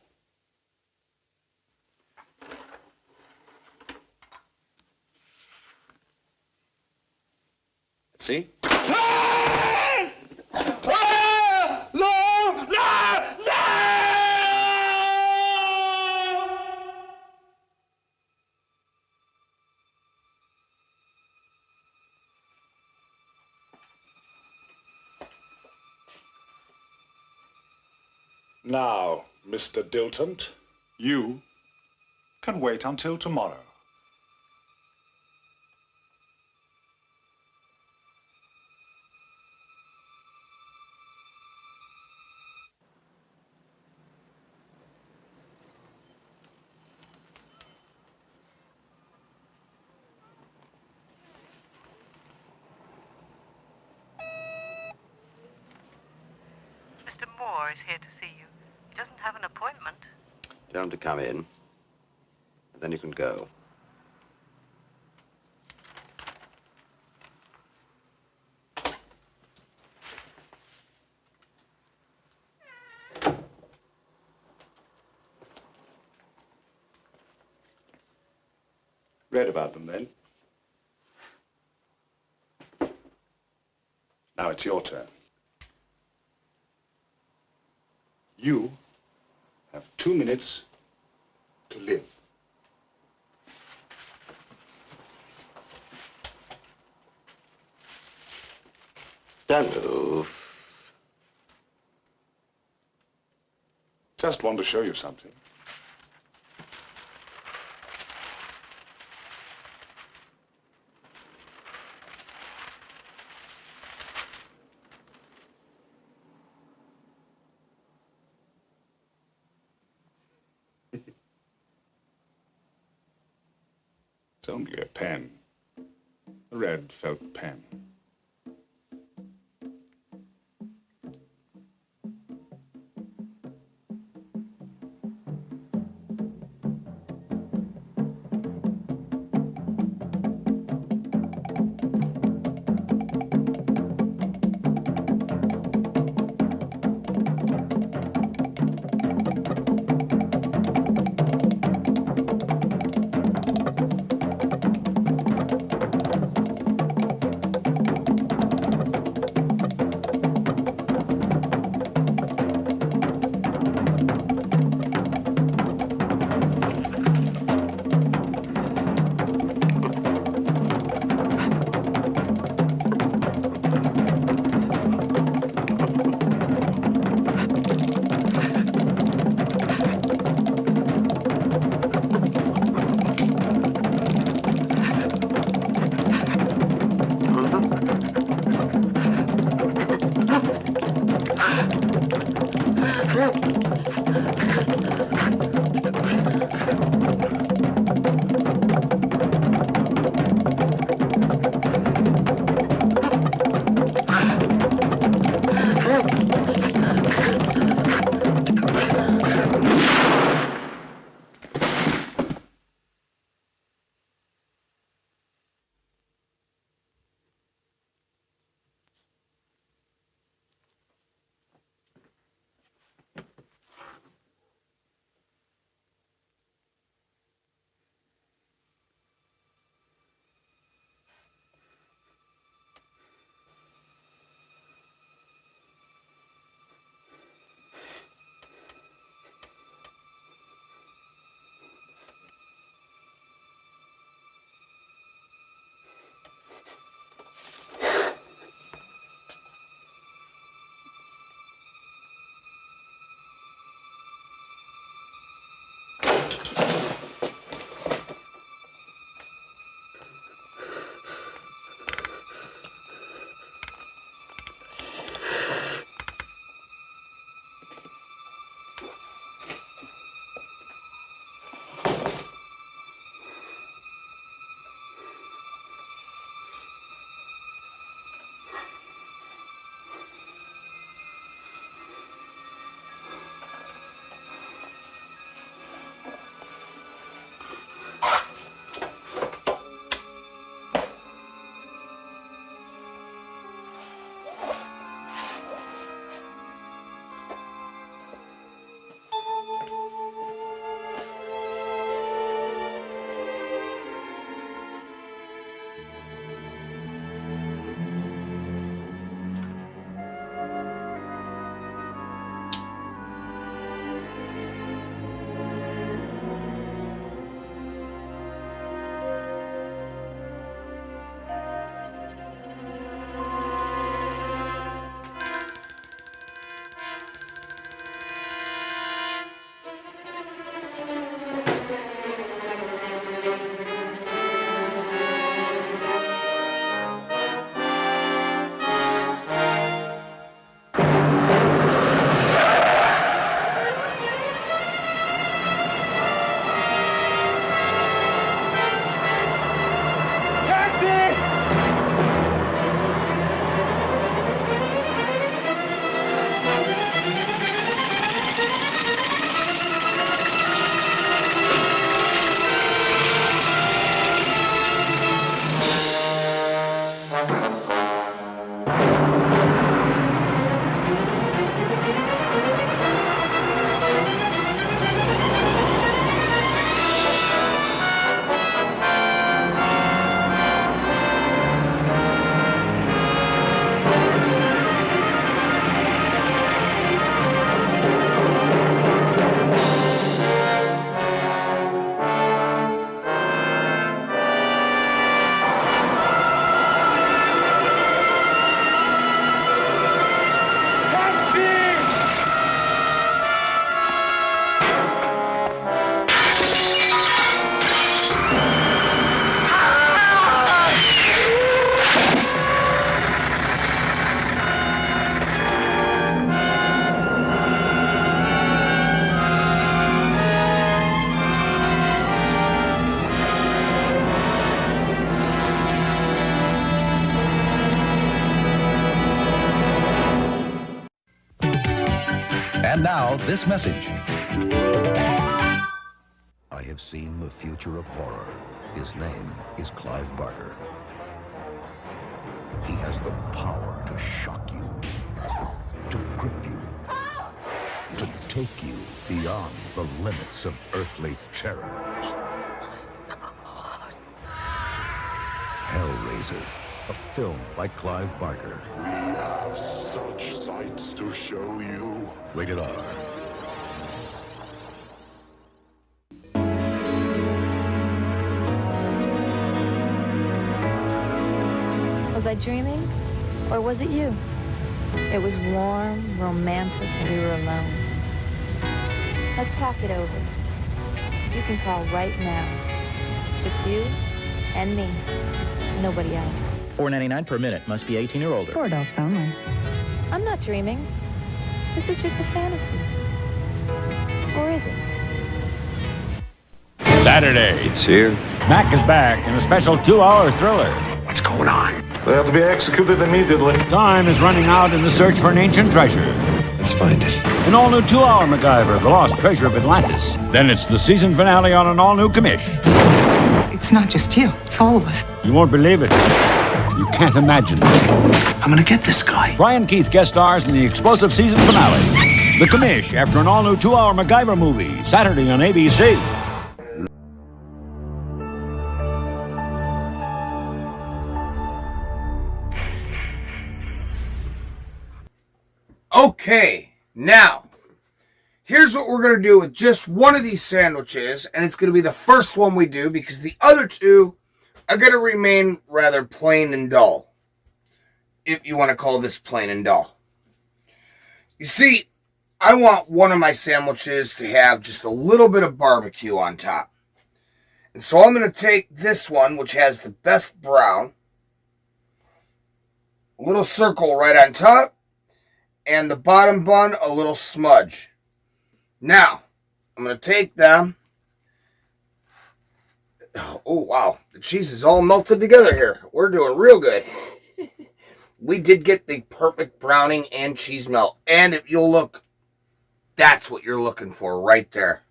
See? Now, Mr. Dilton, you can wait until tomorrow. Mr. Moore is here to see you. He doesn't have an appointment. Tell him to come in, and then you can go. Read about them then? it's your turn. You have 2 minutes to live. Don't move. Just want to show you something. It's only a pen. A red felt pen. Now, this message. I have seen the future of horror. His name is Clive Barker. He has the power to shock you, to grip you, to take you beyond the limits of earthly terror. Hellraiser, a film by Clive Barker. We have such sights to show you. Rated R. Was I dreaming? Or was it you? It was warm, romantic, and we were alone. Let's talk it over. You can call right now. Just you and me. Nobody else. $4.99 per minute. Must be 18 or older. For adults only. I'm not dreaming. This is just a fantasy. Or is it? Saturday. It's here. Mac is back in a special 2-hour thriller. What's going on? They have to be executed immediately. Time is running out in the search for an ancient treasure. Let's find it. An all-new 2-hour MacGyver, The Lost Treasure of Atlantis. Then it's the season finale on an all-new commish. It's not just you. It's all of us. You won't believe it. You can't imagine. I'm gonna get this guy. Brian Keith guest stars in the explosive season finale. The commish after an all-new 2-hour MacGyver movie. Saturday on ABC. Okay, now, here's what we're going to do with just one of these sandwiches, and it's going to be the first one we do because the other two are going to remain rather plain and dull, if you want to call this plain and dull. You see, I want one of my sandwiches to have just a little bit of barbecue on top. And so I'm going to take this one, which has the best brown, a little circle right on top, and the bottom bun, a little smudge. Now, I'm going to take them. Oh, wow. The cheese is all melted together here. We're doing real good. We did get the perfect browning and cheese melt. And if you'll look, that's what you're looking for right there.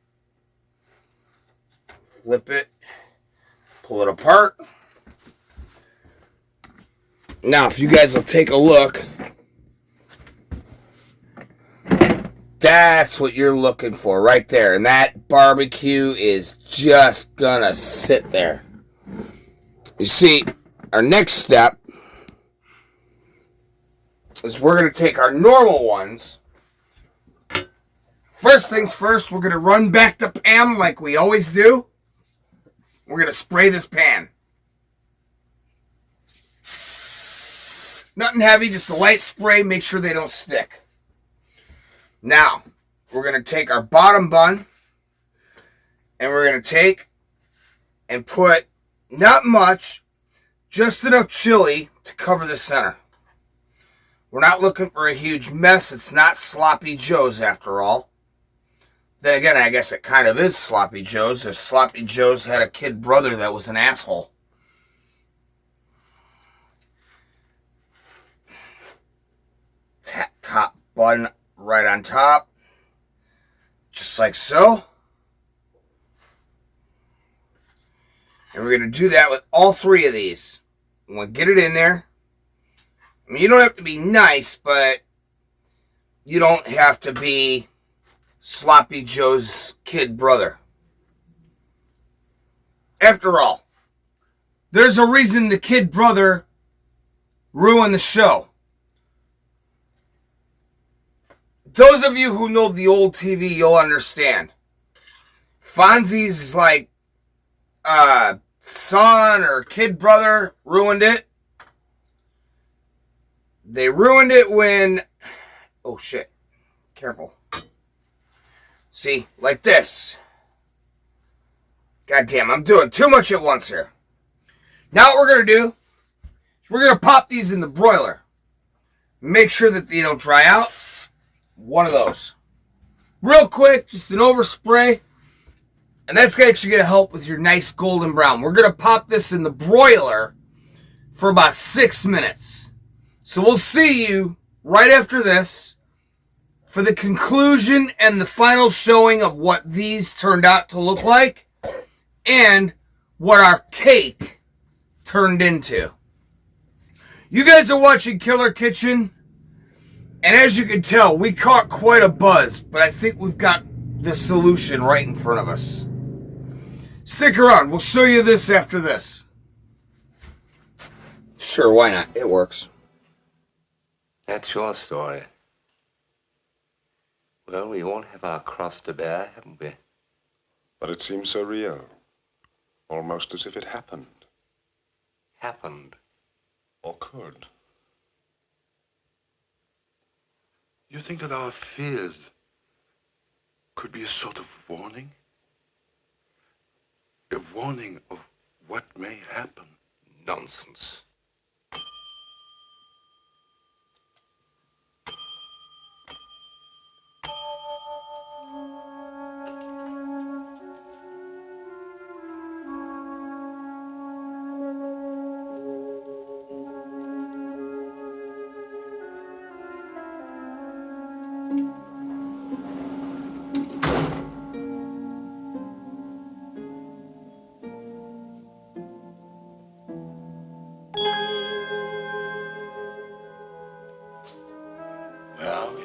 Flip it. Pull it apart. Now, if you guys will take a look, that's what you're looking for right there. And that barbecue is just gonna sit there. You see, our next step is we're gonna take our normal ones. First things first, we're gonna run back to Pam like we always do. We're gonna spray this pan. Nothing heavy, just a light spray. Make sure they don't stick. Now, we're going to take our bottom bun, and we're going to take and put, not much, just enough chili to cover the center. We're not looking for a huge mess. It's not Sloppy Joe's after all. Then again, I guess it kind of is Sloppy Joe's if Sloppy Joe's had a kid brother that was an asshole. Top bun right on top, just like so. And we're going to do that with all three of these. I'm going to get it in there. I mean, you don't have to be nice, but you don't have to be Sloppy Joe's kid brother. After all, there's a reason the kid brother ruined the show. Those of you who know the old TV, you'll understand. Fonzie's like son or kid brother ruined it. They ruined it when... Oh, shit. Careful. See, like this. God damn, I'm doing too much at once here. Now what we're going to do is we're going to pop these in the broiler. Make sure that they don't dry out. One of those. Real quick, just an overspray. And that's actually going to help with your nice golden brown. We're going to pop this in the broiler for about 6 minutes. So we'll see you right after this for the conclusion and the final showing of what these turned out to look like and what our cake turned into. You guys are watching Killer Kitchen, and as you can tell, we caught quite a buzz, but I think we've got the solution right in front of us. Stick around, we'll show you this after this. Sure, why not? It works. That's your story. Well, we all have our cross to bear, haven't we? But it seems so real. Almost as if it happened. Happened. Or could. You think that our fears could be a sort of warning? A warning of what may happen? Nonsense. Where are we?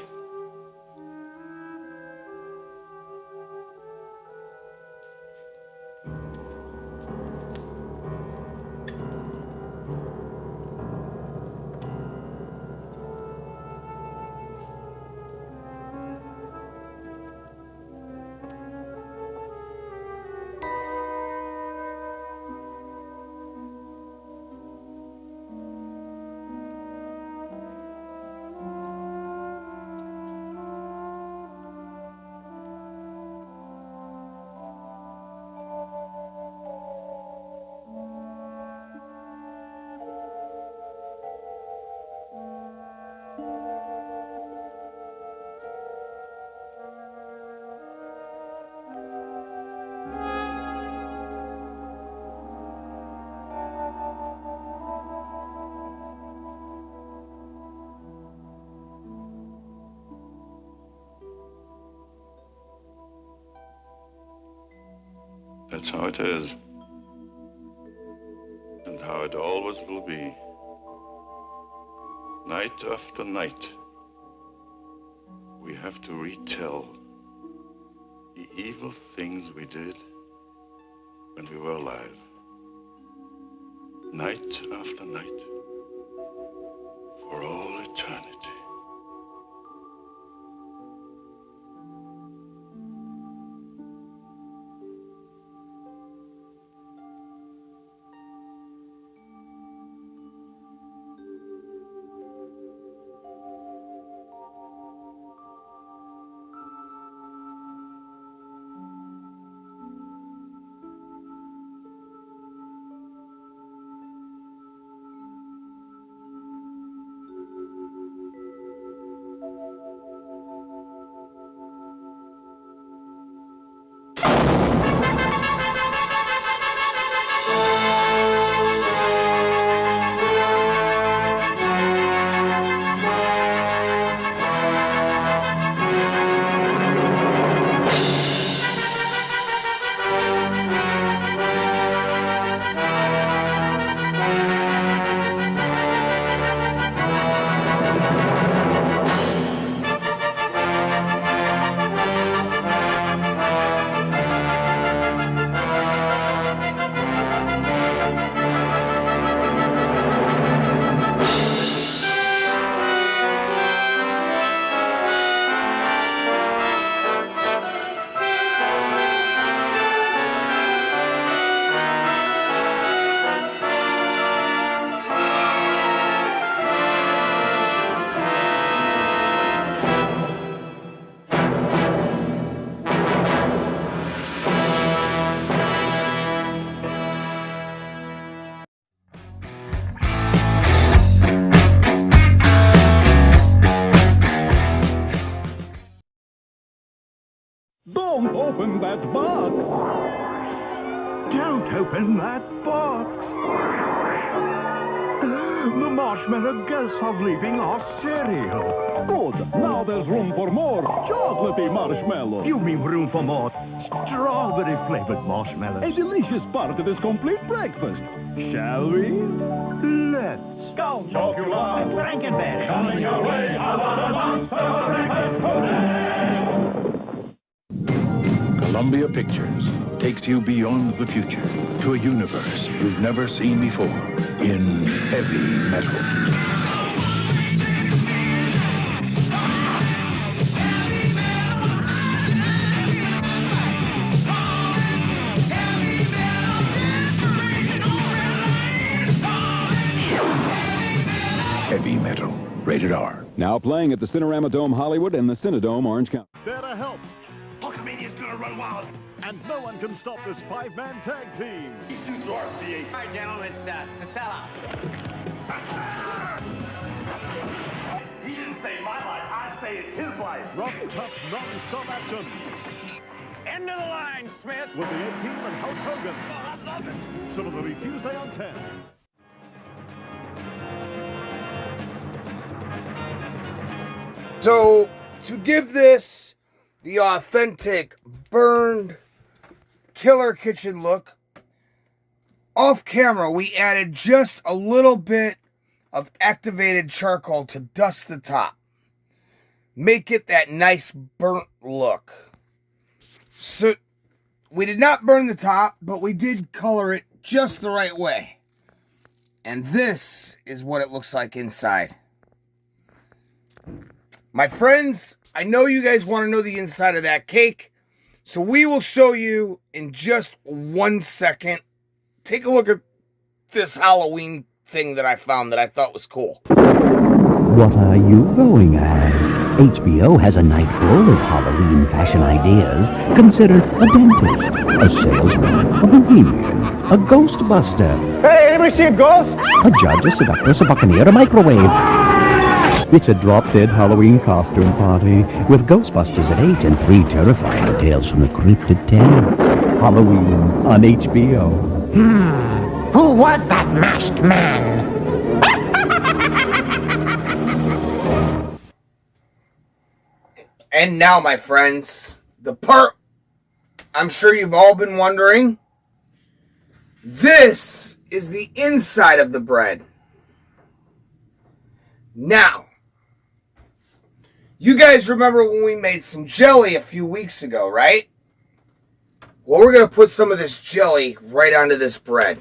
That's how it is. And how it always will be. Night after night, we have to retell the evil things we did when we were alive. Night after night, for all eternity. Don't open that box! Don't open that box! The marshmallow guests are leaving our cereal. Good. Now there's room for more chocolatey marshmallow. You mean room for more strawberry-flavored marshmallows? A delicious part of this complete breakfast. Shall we? Let's go. Chocolate Frankenberry. Coming your way. A lot of monster. Columbia Pictures takes you beyond the future to a universe you've never seen before in heavy metal. Heavy Metal, rated R. Now playing at the Cinerama Dome Hollywood and the Cinedome Orange County. There to help. Hulkamania's gonna run wild. And no one can stop this five-man tag team. All right, gentlemen, it's Casella. He didn't save my life. I saved his life. Rough, tough, non-stop action. End of the line, Smith. With the A-Team and Hulk Hogan. I love it. Similarly, Tuesday on 10. So, to give this the authentic, burned, killer kitchen look, off camera we added just a little bit of activated charcoal to dust the top. Make it that nice burnt look. So, we did not burn the top, but we did color it just the right way. And this is what it looks like inside. My friends, I know you guys want to know the inside of that cake, so we will show you in just 1 second. Take a look at this Halloween thing that I found that I thought was cool. What are you going at? HBO has a night full of Halloween fashion ideas. Consider a dentist, a salesman, a bohemian, a ghostbuster. Hey, anybody see a ghost? A judge, a seductress, a buccaneer, a microwave. It's a drop-dead Halloween costume party with Ghostbusters at 8 and 3 terrifying tales from the crypt at 10. Halloween on HBO. Who was that masked man? And now, my friends, the part I'm sure you've all been wondering. This is the inside of the bread. Now, you guys remember when we made some jelly a few weeks ago, right? Well, we're going to put some of this jelly right onto this bread.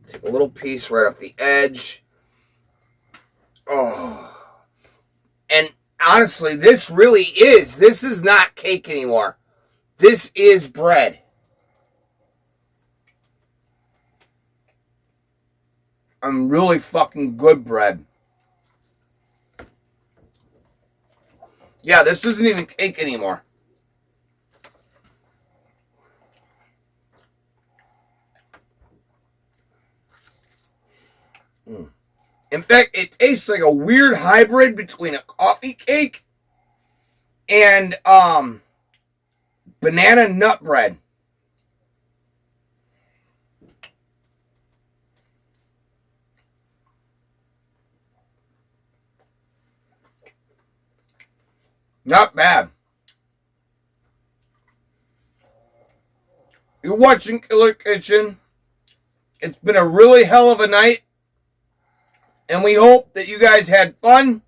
Take a little piece right off the edge. Oh. And honestly, this is not cake anymore. This is bread. I'm really fucking good bread. Yeah, this isn't even cake anymore. In fact, it tastes like a weird hybrid between a coffee cake and banana nut bread. Not bad. You're watching Killer Kitchen. It's been a really hell of a night. And we hope that you guys had fun.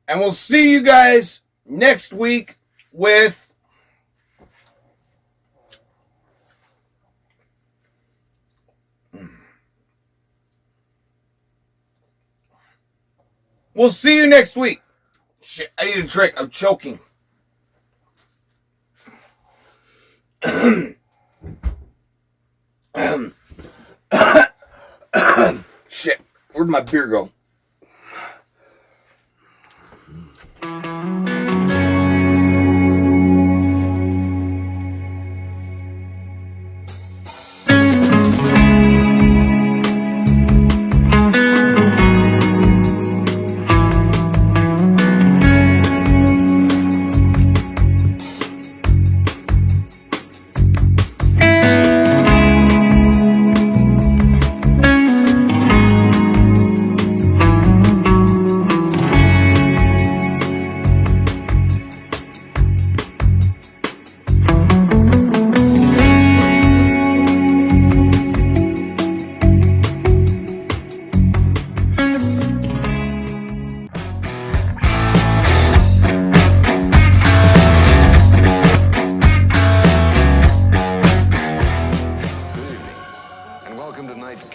And we'll see you guys next week with We'll see you next week. Shit, I need a drink. I'm choking. Shit, where'd my beer go?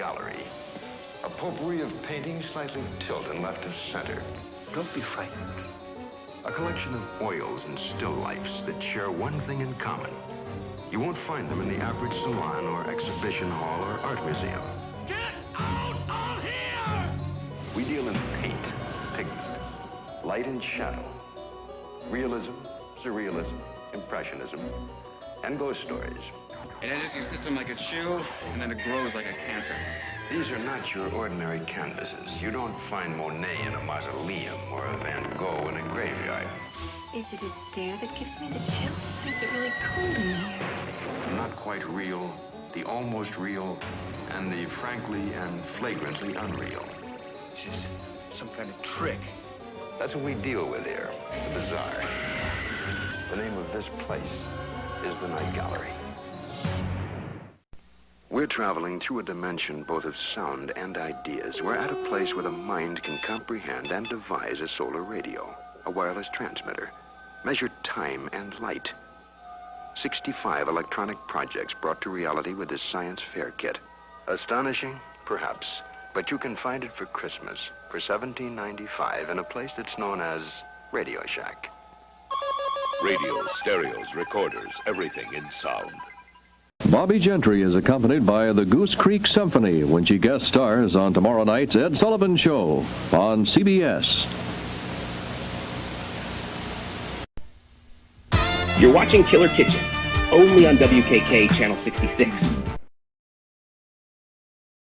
gallery. A potpourri of paintings slightly tilted and left of center. Don't be frightened. A collection of oils and still lifes that share one thing in common. You won't find them in the average salon or exhibition hall or art museum. Get out of here! We deal in paint, pigment, light and shadow, realism, surrealism, impressionism, and ghost stories. It enters your system like a chill, and then it grows like a cancer. These are not your ordinary canvases. You don't find Monet in a mausoleum or a Van Gogh in a graveyard. Is it his stare that gives me the chills? Or is it really cold in here? Not quite real, the almost real, and the frankly and flagrantly unreal. This is some kind of trick. That's what we deal with here, the bizarre. The name of this place is the Night Gallery. We're traveling through a dimension both of sound and ideas. We're at a place where the mind can comprehend and devise a solar radio, a wireless transmitter, measure time and light. 65 electronic projects brought to reality with this science fair kit. Astonishing? Perhaps. But you can find it for Christmas for $17.95 in a place that's known as Radio Shack. Radios, stereos, recorders, everything in sound. Bobby Gentry is accompanied by the Goose Creek Symphony when she guest stars on tomorrow night's Ed Sullivan Show on CBS. You're watching Killer Kitchen, only on WKK Channel 66.